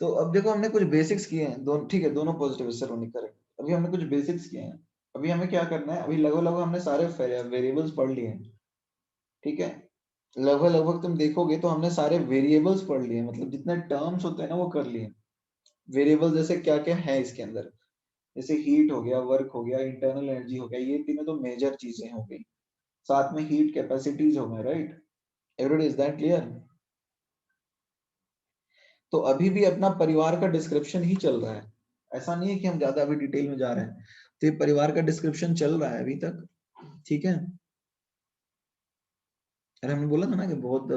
तो अब देखो हमने कुछ बेसिक्स किए हैं दोनों, ठीक है, दोनों पॉजिटिव सर होने करेक्ट। अभी हमने कुछ बेसिक्स किए हैं, अभी हमें क्या करना है, अभी लगभग लगभग हमने सारे वेरिएबल्स पढ़ लिए हैं, ठीक है, लगभग लगभग तुम देखोगे तो हमने सारे वेरिएबल्स पढ़ लिए, मतलब जितने टर्म्स होते हैं ना वो कर लिए। वेरिएबल जैसे क्या क्या है इसके अंदर, जैसे हीट हो गया, वर्क हो गया, इंटरनल एनर्जी हो गया, ये तीनों तो मेजर चीजें हो गई, साथ में हीट कैपेसिटीज हो गए, right? Everybody is that clear? तो अभी भी अपना परिवार का डिस्क्रिप्शन ही चल रहा है, ऐसा नहीं है कि हम ज्यादा अभी डिटेल में जा रहे हैं, तो ये परिवार का डिस्क्रिप्शन चल रहा है अभी तक, ठीक है। अरे हमने बोला था ना कि बहुत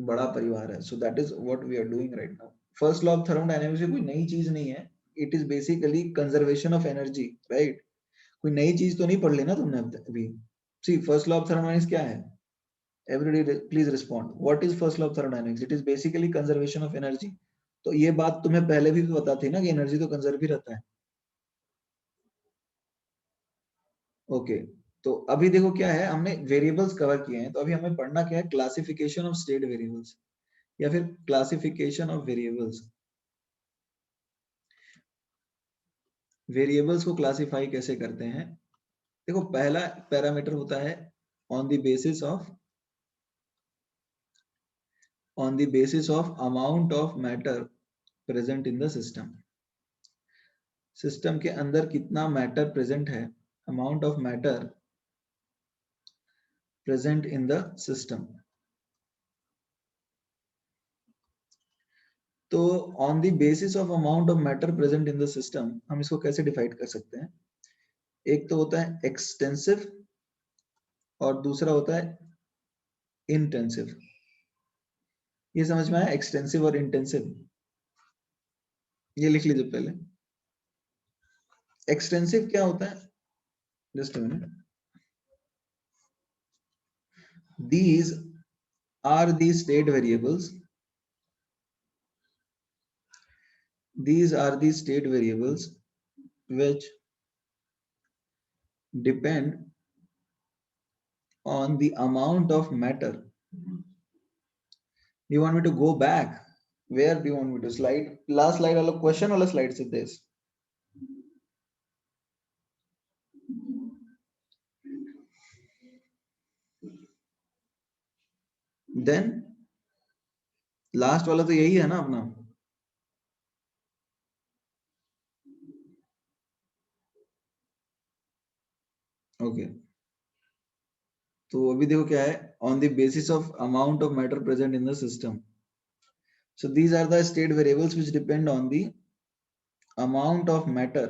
बड़ा परिवार है, so that is what we are doing right now. First law of thermodynamics कोई नई चीज नहीं है, it is basically conservation of energy, right? कोई नई चीज तो नहीं पढ़ ली ना तुमने अभी? सी फर्स्ट लॉ ऑफ थर्मोडायनेमिक्स क्या है? Everybody please respond, what is first law of thermodynamics? It is basically conservation of energy. तो ये बात तुम्हें पहले भी पता थी ना कि एनर्जी तो कंजर्व ही रहता है। ओके, तो अभी देखो क्या है, हमने वेरिएबल्स कवर किए हैं, तो अभी हमें पढ़ना क्या है, क्लासिफिकेशन ऑफ स्टेट वेरिएबल्स या फिर क्लासिफिकेशन ऑफ वेरिएबल्स। वेरिएबल्स को क्लासिफाई कैसे करते हैं? देखो पहला पैरामीटर होता है on the basis of amount of matter present in the system. System के अंदर कितना मैटर प्रेजेंट है, amount of matter present in the system. तो on the basis of amount of matter present in the system हम इसको कैसे define कर सकते हैं? एक तो होता है एक्सटेंसिव और दूसरा होता है इंटेंसिव। ये समझ में आया, एक्सटेंसिव और इंटेंसिव? ये लिख लीजिए पहले। एक्सटेंसिव क्या होता है, just a minute, these are the state variables, these are the state variables which depend on the amount of matter. You want me to go back? Where do you want me to slide? Last slide वाला question वाला slide से this. Then last वाला तो यही है ना अपना। Okay. तो अभी देखो क्या है, on the basis of amount of matter present in the system. So these are the state variables which depend on the amount of matter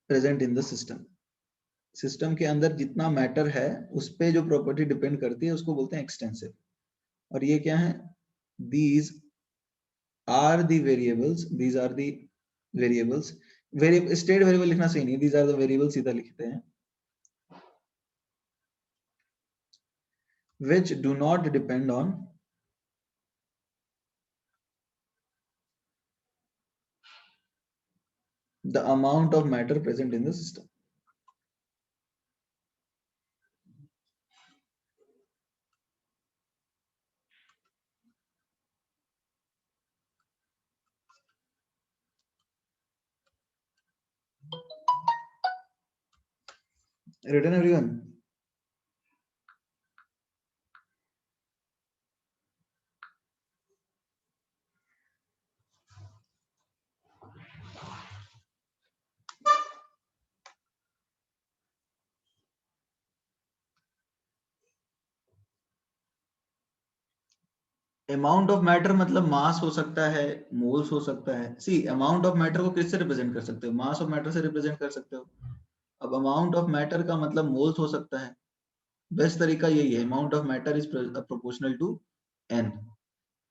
present in the system. System के अंदर जितना मैटर है उस पे जो प्रॉपर्टी डिपेंड करती है उसको बोलते हैं एक्सटेंसिव। और ये क्या है, these are the variables, these are the variables, variable state variable लिखना सही नहीं, दीज आर द वेरिएबल सीधा लिखते हैं, which do not depend on the amount of matter present in the system. Written everyone? Amount of matter मतलब मास हो सकता है, मोल्स हो सकता है। सी अमाउंट ऑफ मैटर को किससे रिप्रेजेंट कर सकते हो? मास ऑफ मैटर से रिप्रेजेंट कर सकते हो। अब अमाउंट ऑफ मैटर का मतलब मोल्स हो सकता है। बेस्ट तरीका यही है, amount of matter is proportional to N.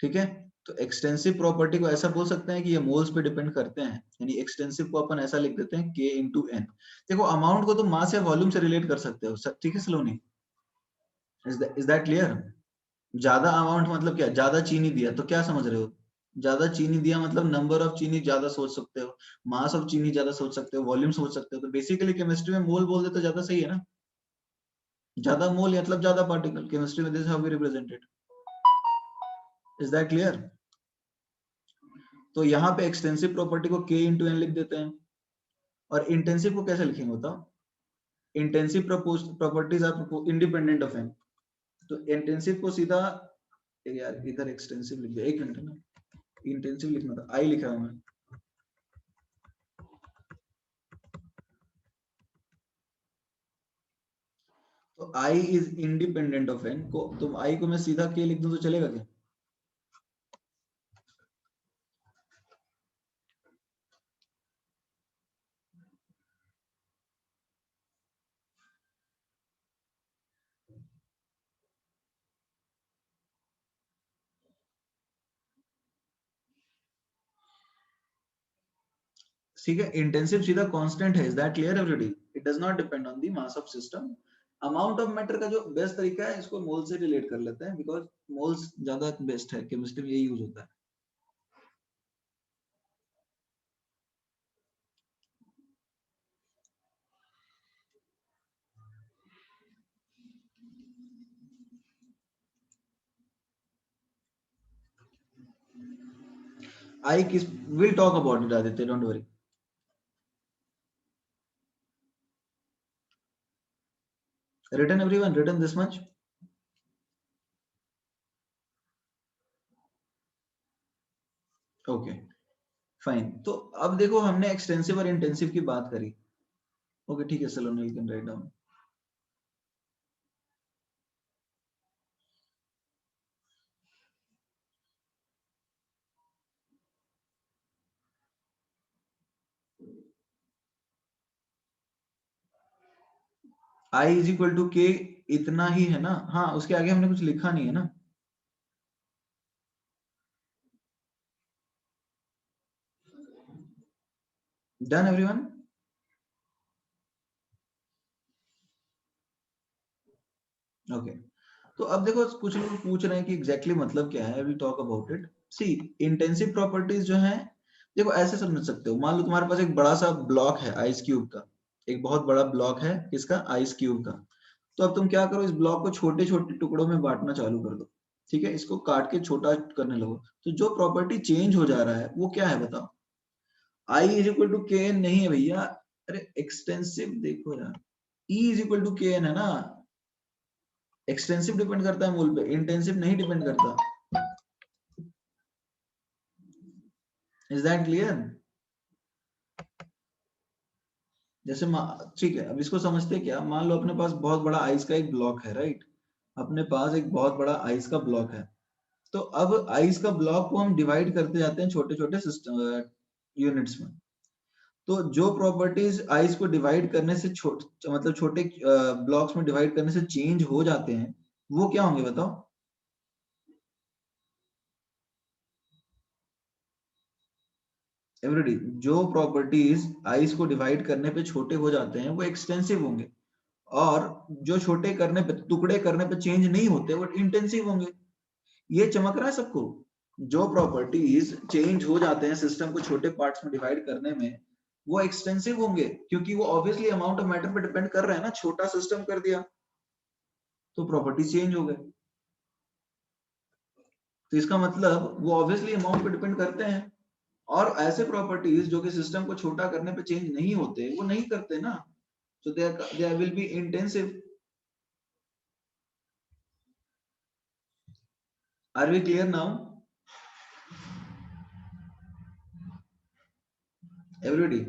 ठीक है, तो एक्सटेंसिव प्रॉपर्टी को ऐसा बोल सकते हैं कि ये मोल्स पे डिपेंड करते हैं, यानी एक्सटेंसिव को अपन ऐसा लिख देते हैं k इंटू एन। देखो अमाउंट को तुम मास या वॉल्यूम से रिलेट कर सकते हो, ठीक है सलोनी? Is that clear? ज्यादा अमाउंट मतलब क्या? ज्यादा चीनी दिया तो क्या समझ रहे हो? ज्यादा चीनी दिया मतलब नंबर ऑफ चीनी ज्यादा सोच सकते हो, मास ऑफ चीनी ज्यादा सोच सकते हो, वॉल्यूम सोच सकते हो। तो बेसिकली केमिस्ट्री में मोल बोल दे तो ज्यादा सही है ना। ज्यादा मोल मतलब ज्यादा पार्टिकल, केमिस्ट्री में this how we represented. Is that clear? तो यहाँ पे एक्सटेंसिव प्रॉपर्टी को k इंटू एन लिख देते हैं। और इंटेंसिव को कैसे लिखेंगे बताओ? Intensive properties are independent of N. तो इंटेंसिव को सीधा, यार इधर एक्सटेंसिव लिख दिया, एक मिनट ना, इंटेंसिव लिखना था, आई लिखा हूं मैं। तो I is independent of n को, तो I को मैं सीधा k लिख दूं तो चलेगा क्या? ठीक है, इंटेंसिव सीधा कांस्टेंट है। Is that clear everybody? It does not depend on the mass of system. Amount of matter का जो बेस्ट तरीका है, इसको मोल से रिलेट कर लेते हैं, बिकॉज मोल्स ज्यादा बेस्ट है, केमिस्ट्री में यही यूज होता है। I किस, will talk about it Aditya, don't worry. Written everyone, written this much? Okay fine. तो अब देखो हमने एक्सटेंसिव और इंटेंसिव की बात करी। ओके ठीक है, चलो you can write down. I is equal to K, इतना ही है ना? हाँ, उसके आगे हमने कुछ लिखा नहीं है ना। Done everyone? ओके, तो अब देखो कुछ लोग पूछ रहे हैं कि एग्जैक्टली मतलब क्या है, we talk about it. See intensive properties जो है, देखो ऐसे समझ सकते हो, मान लो तुम्हारे पास एक बड़ा सा ब्लॉक है आइस क्यूब का, एक बहुत बड़ा ब्लॉक है किसका? आइस क्यूब का। तो अब तुम क्या करो, इस ब्लॉक को छोटे छोटे टुकड़ों में बांटना चालू कर दो। ठीक है, इसको काट के छोटा करने लगो, तो जो प्रॉपर्टी चेंज हो जा रहा है वो क्या है बताओ? आई इज इक्वल टू के एन नहीं है भैया। अरे एक्सटेंसिव देखो यार, ई इज इक्वल टू के एन है ना। एक्सटेंसिव डिपेंड करता है मूल पे, इंटेंसिव नहीं डिपेंड करता। Is that clear? जैसे ठीक है, अब इसको समझते हैं क्या, मान लो अपने पास बहुत बड़ा आइस का एक ब्लॉक है, राइट? अपने पास एक बहुत बड़ा आइस का ब्लॉक है। तो अब आइस का ब्लॉक को हम डिवाइड करते जाते हैं छोटे छोटे सिस्टम यूनिट्स में। तो जो प्रॉपर्टीज आइस को डिवाइड करने से मतलब छोटे ब्लॉक्स में डिवाइड करने से चेंज हो जाते हैं, वो क्या होंगे बताओ? एवरीडी, जो प्रॉपर्टीज आइस को डिवाइड करने पे छोटे हो जाते हैं वो एक्सटेंसिव होंगे, और जो छोटे करने पे, टुकड़े करने पे चेंज नहीं होते वो इंटेंसिव होंगे। ये चमक रहा है सबको? जो प्रॉपर्टीज चेंज हो जाते हैं सिस्टम को छोटे पार्ट्स में डिवाइड करने में, वो एक्सटेंसिव होंगे, क्योंकि वो ऑब्वियसली अमाउंट ऑफ मैटर पे डिपेंड कर रहे हैं ना। छोटा सिस्टम कर दिया तो प्रॉपर्टी चेंज हो गए। तो इसका मतलब वो ऑब्वियसली अमाउंट पे डिपेंड करते हैं। और ऐसे प्रॉपर्टीज जो कि सिस्टम को छोटा करने पे चेंज नहीं होते, वो नहीं करते ना। so they will be intensive. Are we clear now, everybody?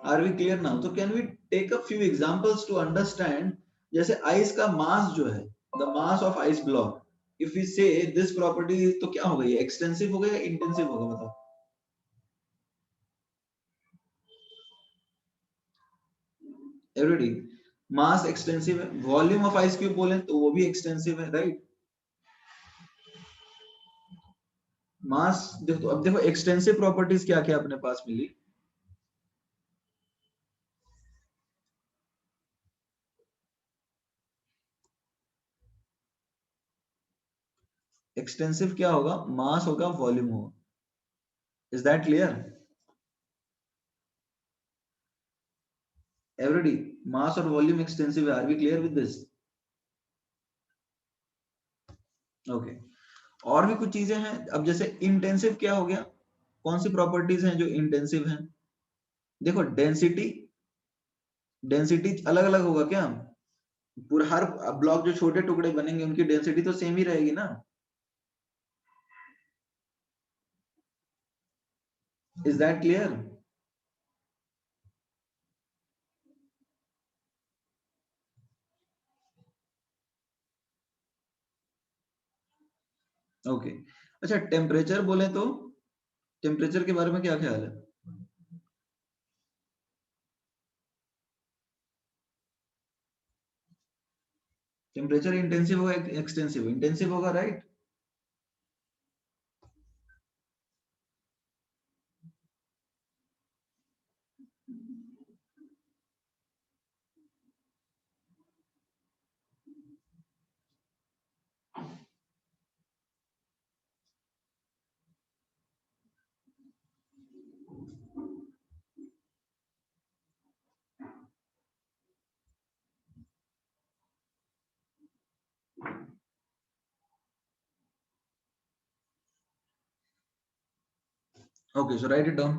Are we clear now? So can we take a few examples to understand? जैसे आइस का मास जो है, the mass of ice block, if we say this property, तो क्या होगा, ये extensive होगा या इंटेंसिव होगा, बताओ? एवरीबॉडी, मास एक्सटेंसिव है, वॉल्यूम ऑफ आइस क्यूब बोले तो वो भी एक्सटेंसिव है, राइट? मास देखो, अब देखो एक्सटेंसिव प्रॉपर्टीज क्या क्या अपने पास मिली। एक्सटेंसिव क्या होगा, मास होगा, वॉल्यूम होगा। Is that clear everybody? Mass और वॉल्यूम एक्सटेंसिव है, are we clear with this? Okay, और भी कुछ चीजें हैं। अब जैसे इंटेंसिव क्या हो गया, कौन सी प्रॉपर्टीज हैं जो इंटेंसिव हैं? देखो डेंसिटी, डेंसिटी अलग अलग होगा क्या? पूरा हर ब्लॉक जो छोटे टुकड़े बनेंगे उनकी डेंसिटी तो सेम ही रहेगी ना? Is that clear? ओके, अच्छा टेम्परेचर बोले तो टेम्परेचर के बारे में क्या ख्याल है? टेम्परेचर इंटेंसिव होगा एक्सटेंसिव? इंटेंसिव होगा, right? Okay, so write it down.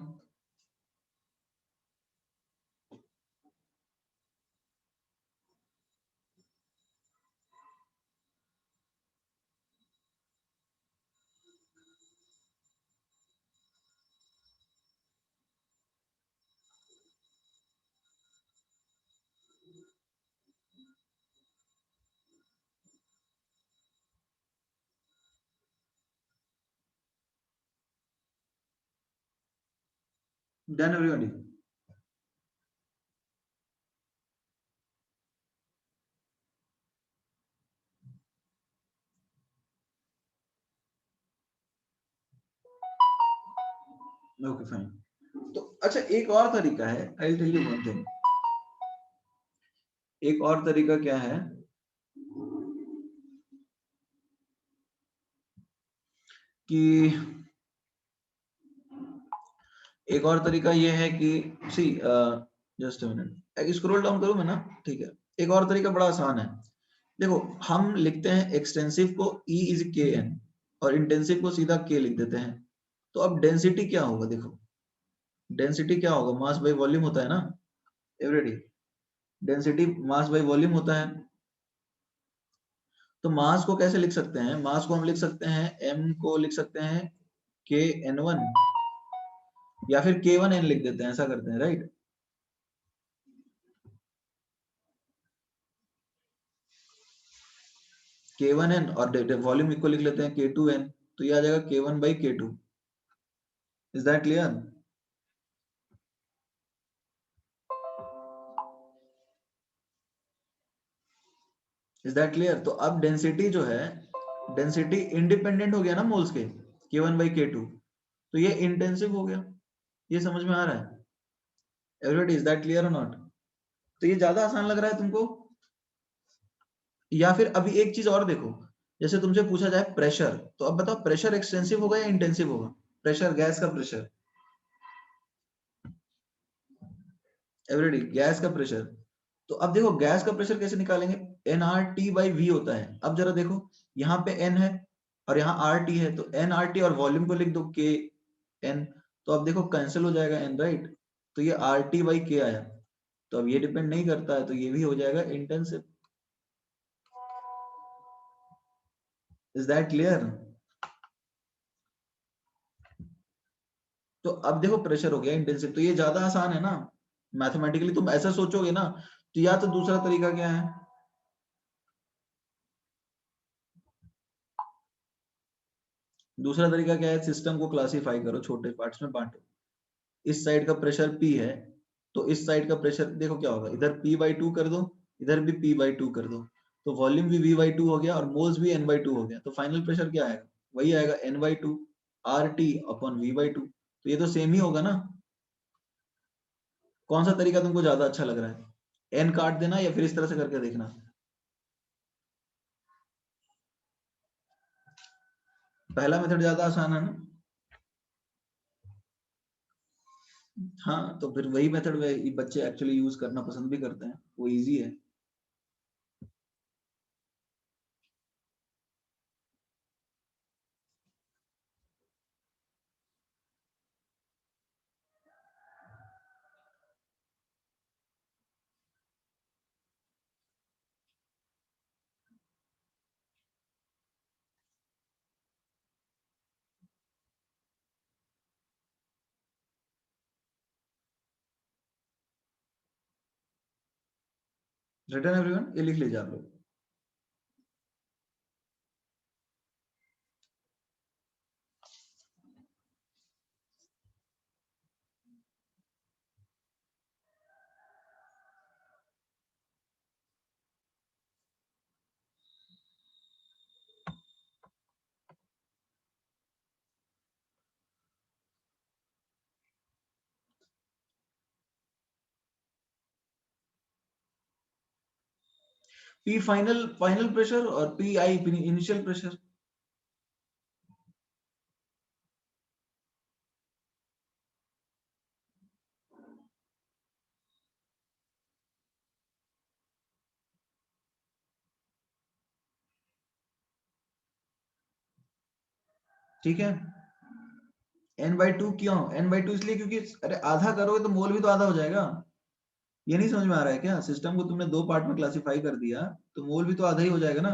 Done everybody? Okay fine. तो अच्छा एक और तरीका है, I will tell you one thing. एक और तरीका क्या है कि एक और तरीका ये है कि see just a minute, scroll down करूं मैं ना, ठीक है? एक और तरीका बड़ा आसान है। देखो हम लिखते हैं एक्सटेंसिव को E इज के एन और इंटेंसिव को सीधा K लिख देते हैं। तो अब डेंसिटी क्या होगा, देखो डेंसिटी क्या होगा, मास बाय वॉल्यूम होता है ना everybody? Density mass by volume होता है। तो मास को कैसे लिख सकते हैं, मास को हम लिख सकते हैं, m को लिख सकते हैं KN1 या फिर K1N लिख देते हैं, ऐसा करते हैं, राइट? K1N और वॉल्यूम इक्वल लिख लेते हैं K2N, तो ये आ जाएगा K1/K2। Is that clear? Is that clear? तो अब डेंसिटी जो है, डेंसिटी इंडिपेंडेंट हो गया ना मोल्स के, K1/K2, तो ये इंटेंसिव हो गया। ये समझ में आ रहा है एवरीबॉडी? इज दैट क्लियर और नॉट? तो ये ज्यादा आसान लग रहा है तुमको? या फिर अभी एक चीज और देखो, जैसे तुमसे पूछा जाए प्रेशर, तो अब बताओ प्रेशर एक्सटेंसिव होगा या इंटेंसिव होगा? प्रेशर, गैस का प्रेशर एवरीबॉडी, गैस का प्रेशर। तो अब देखो गैस का प्रेशर कैसे निकालेंगे, nRT/V होता है। अब जरा देखो, यहाँ पे n है और यहाँ RT है, तो nRT और वॉल्यूम को लिख दो KN, तो अब देखो कैंसिल हो जाएगा n, राइट? तो ये RT/K आया। तो अब ये डिपेंड नहीं करता है, तो ये भी हो जाएगा इंटेंसिव। Is that clear? तो अब देखो प्रेशर हो गया इंटेंसिव, तो ये ज्यादा आसान है ना मैथमेटिकली। तुम ऐसा सोचोगे ना, तो या तो दूसरा तरीका क्या है, दूसरा तरीका क्या है, सिस्टम को क्लासिफाई करो, छोटे पार्ट्स में बांटो। इस साइड का प्रेशर P है, तो इस साइड का प्रेशर देखो क्या होगा, इधर P/2 कर दो, इधर भी P/2 कर दो, तो वॉल्यूम भी V/2 हो गया और मोल्स भी N/2 हो गया, तो फाइनल प्रेशर क्या आएगा, वही आएगा N/2 RT/V/2। तो ये तो सेम ही होगा ना। कौन सा तरीका तुमको ज्यादा अच्छा लग रहा है, N काट देना या फिर इस तरह से करके देखना? पहला मेथड ज्यादा आसान है ना। हाँ, तो फिर वही मेथड बच्चे एक्चुअली यूज करना पसंद भी करते हैं, वो इजी है। रिटर्न एवरीवन, ये लिख लीजिए आप लोग। P फाइनल प्रेशर और PI इनिशियल प्रेशर। ठीक है, N/2 क्यों, N/2 इसलिए क्योंकि अरे आधा करोगे तो मोल भी तो आधा हो जाएगा। ये नहीं समझ में आ रहा है क्या, सिस्टम को तुमने दो पार्ट में क्लासिफाई कर दिया, तो मोल भी तो आधा ही हो जाएगा ना।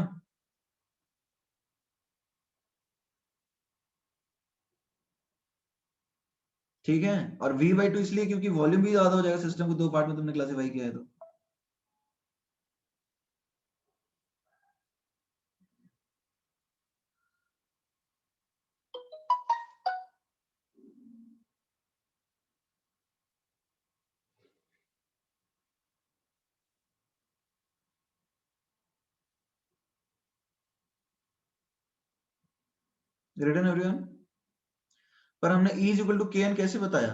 ठीक है, और V/2 इसलिए क्योंकि वॉल्यूम भी आधा हो जाएगा, सिस्टम को दो पार्ट में तुमने क्लासिफाई किया है तो। रिटर्न एवरीवन, पर हमने E is equal to KN कैसे बताया,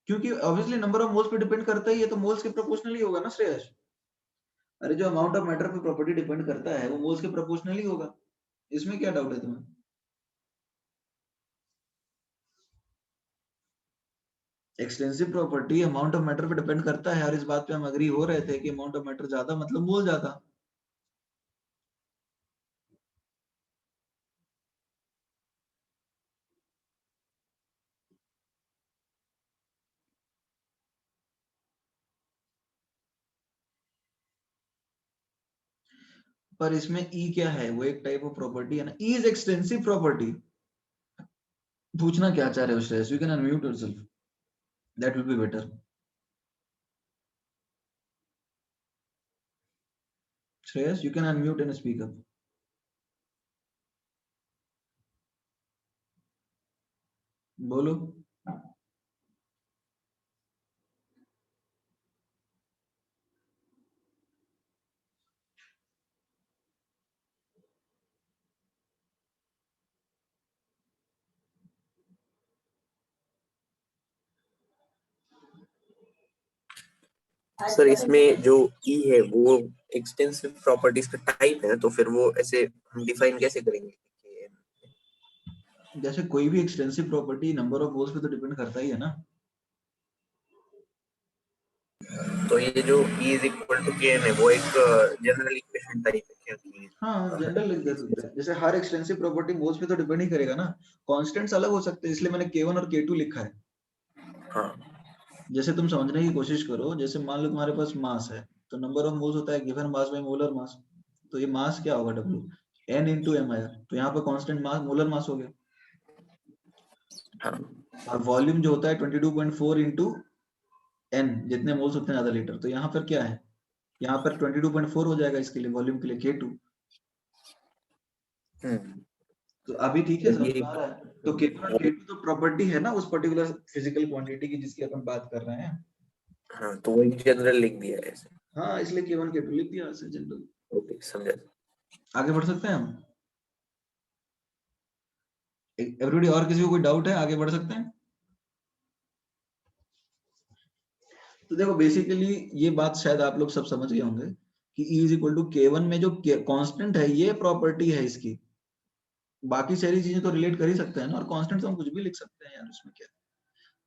क्योंकि ऑब्वियसली नंबर ऑफ मोल्स पे डिपेंड करता ही है, तो मोल्स के प्रोपोर्शनल ही होगा ना श्रेयस। अरे जो अमाउंट ऑफ मैटर पे प्रॉपर्टी डिपेंड करता है वो मोल्स के प्रोपोर्शनल ही होगा, इसमें क्या डाउट है तुम्हें? Extensive property amount of matter पे डिपेंड करता है, और इस बात पे हम अग्री हो रहे थे कि अमाउंट ऑफ मैटर ज्यादा मतलब मोल ज्यादा। पर इसमें E क्या है, वो एक टाइप ऑफ प्रॉपर्टी है ना, E इज एक्सटेंसिव प्रॉपर्टी। पूछना क्या चाह रहे हो Shreyas, you can unmute yourself, that will be better. Shreyas, you can unmute and speak up. बोलो। सर इसमें जो ई है वो एक्सटेंसिव प्रॉपर्टीज का टाइप है, तो फिर वो ऐसे हम डिफाइन कैसे करेंगे? जैसे कोई भी extensive property number of moles पे तो डिपेंड करता ही है ना। तो ये जो E is equal to KN है वो एक जनरल इक्वेशन टाइप है क्या? हाँ, जनरल लिख दे सकते हैं, जैसे हर एक्सटेंसिव प्रॉपर्टी मोल्स पे तो डिपेंड ही करेगा ना, कांस्टेंट्स अलग हो सकते हैं, इसलिए मैंने K1 और K2 लिखा है। हाँ, जैसे तुम समझने की कोशिश करो, जैसे मान लो तुम्हारे पास मास है, तो नंबर ऑफ मोल्स होता है given mass by molar mass. तो ये मास क्या होगा, W, n इंटू एम आया, तो यहाँ पर कांस्टेंट मास मोलर मास हो गया। हाँ और वॉल्यूम जो होता है 22.4 इंटू n, जितने मोल्स उतने ज्यादा लीटर, तो यहाँ पर क्या है, यहाँ पर 22.4 हो जाएगा इसके लिए, वॉल्यूम के लिए K2। हम्म, तो अभी ठीक है, तो समझ ये में आ रहा है। तो K1 और K2 तो प्रॉपर्टी है ना उस पर्टिकुलर फिजिकल क्वांटिटी की जिसकी अपन बात कर रहे हैं। हाँ, तो वो एक जनरल लिख दिया है ऐसे। हाँ, इसलिए K1 K2 लिख दिया ऐसे जनरल। ओके, समझा। आगे बढ़ सकते हैं हम, एवरीबॉडी, और किसी को कोई डाउट है, आगे बढ़ सकते हैं। तो देखो बेसिकली ये बात शायद आप लोग सब समझ गए होंगे कि E is equal to K1 में जो कांस्टेंट है ये प्रॉपर्टी है इसकी, बाकी सारी चीजें तो रिलेट कर ही सकते हैं ना, और कांस्टेंट तो हम कुछ भी लिख सकते हैं यार, उसमें क्या है।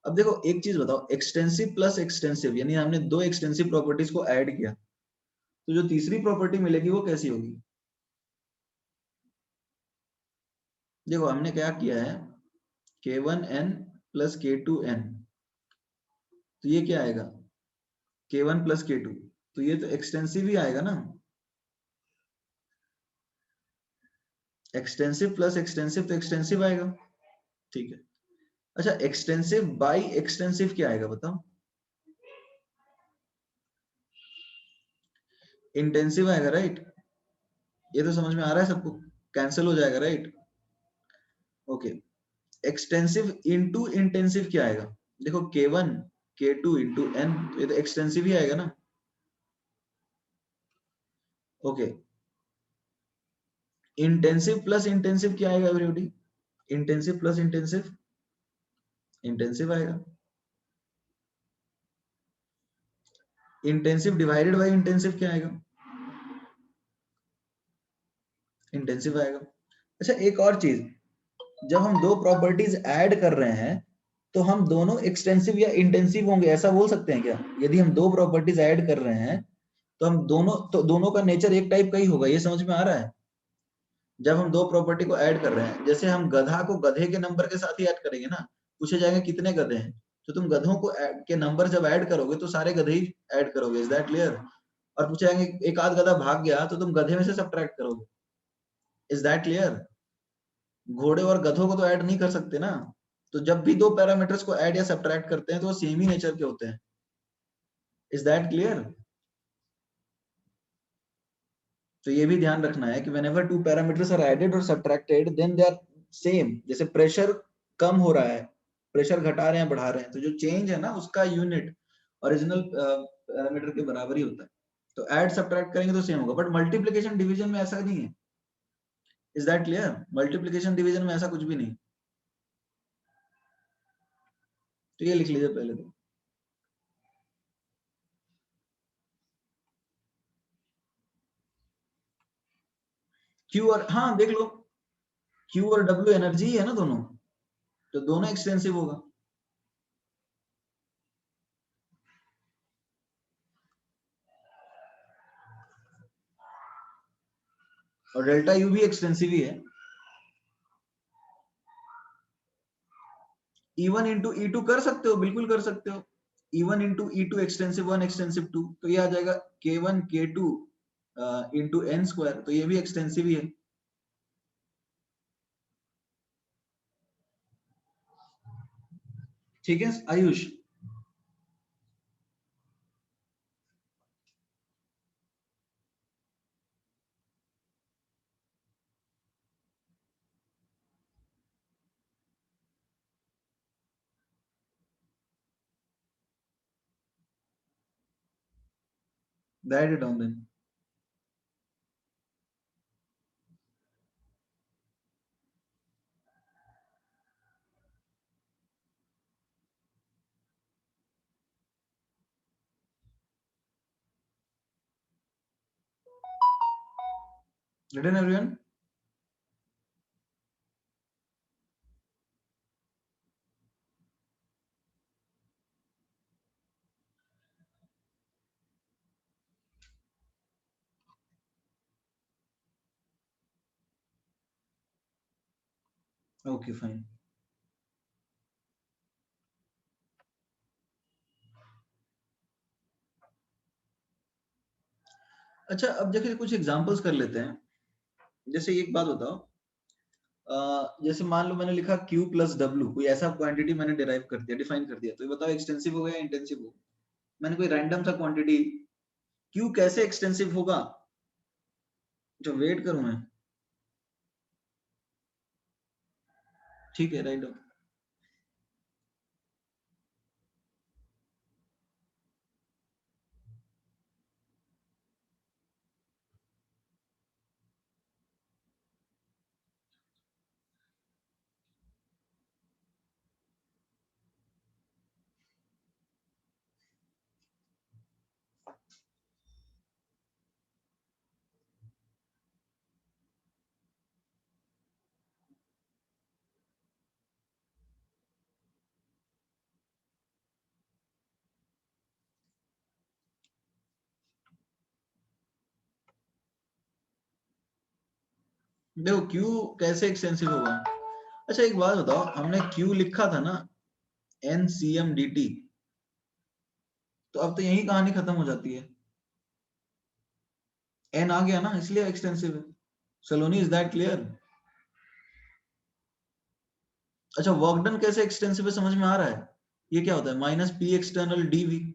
अब देखो एक चीज बताओ, एक्सटेंसिव प्लस एक्सटेंसिव, यानी हमने दो एक्सटेंसिव प्रॉपर्टीज को ऐड किया, तो जो तीसरी प्रॉपर्टी मिलेगी वो कैसी होगी। देखो हमने क्या किया है, K1n प्लस K2n, तो ये क्या आएगा, K1 प्लस K2, तो ये तो एक्सटेंसिव ही आएगा ना, एक्सटेंसिव प्लस एक्सटेंसिव तो एक्सटेंसिव आएगा, ठीक है। अच्छा, एक्सटेंसिव बाई एक्सटेंसिव क्या आएगा बताओ, इंटेंसिव आएगा, राइट। ये तो समझ में आ रहा है सबको, कैंसिल हो जाएगा, right. Okay, extensive into intensive क्या आएगा, देखो K1 K2 इंटू n, तो ये तो एक्सटेंसिव ही आएगा ना। ओके, इंटेंसिव प्लस इंटेंसिव क्या आएगा everybody, intensive plus intensive intensive आएगा, इंटेंसिव डिवाइडेड बाय इंटेंसिव क्या आएगा, इंटेंसिव आएगा। अच्छा एक और चीज, जब हम दो प्रॉपर्टीज ऐड कर रहे हैं तो हम दोनों एक्सटेंसिव या इंटेंसिव होंगे, ऐसा बोल सकते हैं क्या, यदि हम दो प्रॉपर्टीज ऐड कर रहे हैं तो हम दोनों, तो दोनों का नेचर एक टाइप का ही होगा, ये समझ में आ रहा है। जब हम दो प्रॉपर्टी को ऐड कर रहे हैं, जैसे हम गधा को गधे के नंबर के साथ ही ऐड करेंगे ना, पूछे जाएगा कितने गधे हैं, तो तुम गधों को के नंबर जब ऐड करोगे तो सारे गधे ही ऐड करोगे, इज दैट क्लियर। और पूछे जाएंगे एक आध गधा भाग गया, तो तुम गधे में से सब्ट्रैक्ट करोगे, इज दैट क्लियर। घोड़े और गधों को तो ऐड नहीं कर सकते ना, तो जब भी दो पैरामीटर्स को ऐड या सब्ट्रैक्ट करते हैं तो वो सेम ही नेचर के होते हैं, इज दैट क्लियर। तो ये भी ध्यान रखना है कि whenever two parameters are added or subtracted then they are same। जैसे प्रेशर कम हो रहा है, प्रेशर घटा रहे हैं बढ़ा रहे हैं, तो जो चेंज है ना उसका यूनिट ओरिजिनल पैरामीटर के बराबर ही होता है। तो ऐड सब्ट्रैक्ट करेंगे तो सेम होगा, बट मल्टीप्लिकेशन डिवीजन में ऐसा नहीं है, is that clear. Multiplication division में ऐसा कुछ भी नहीं, तो ये लिख लीजिए पहले तो। क्यू और, हाँ देख लो, क्यू और डब्ल्यू एनर्जी है ना दोनों, तो दोनों एक्सटेंसिव होगा, और डेल्टा यू भी एक्सटेंसिव ही है। E1 इंटू E2 कर सकते हो, बिल्कुल कर सकते हो, E1 into E2 extensive 1 extensive 2, तो ये आ जाएगा K1 K2 into n square, तो ये भी एक्सटेंसिव ही है। ठीक है Ayush, write it down then. Written everyone, okay fine. अच्छा अब देखिए कुछ एग्जांपल्स कर लेते हैं। जैसे एक बात बताओ, जैसे मान लो मैंने लिखा Q प्लस W, कोई ऐसा क्वांटिटी मैंने डिराइव कर दिया, डिफाइन कर दिया, तो ये बताओ एक्सटेंसिव होगा या इंटेंसिव होगा? मैंने कोई रैंडम सा क्वांटिटी Q कैसे एक्सटेंसिव होगा? जो वेट करूं मैं, ठीक है राइट। देखो Q कैसे एक्सटेंसिव होगा। अच्छा एक बात बताओ, हमने Q लिखा था ना NCMDT, तो अब तो यही कहानी खत्म हो जाती है। N आ गया ना, इसलिए एक्सटेंसिव है। Saloni is that clear? अच्छा वर्क डन कैसे एक्सटेंसिव है समझ में आ रहा है? ये क्या होता है? Minus P external DV।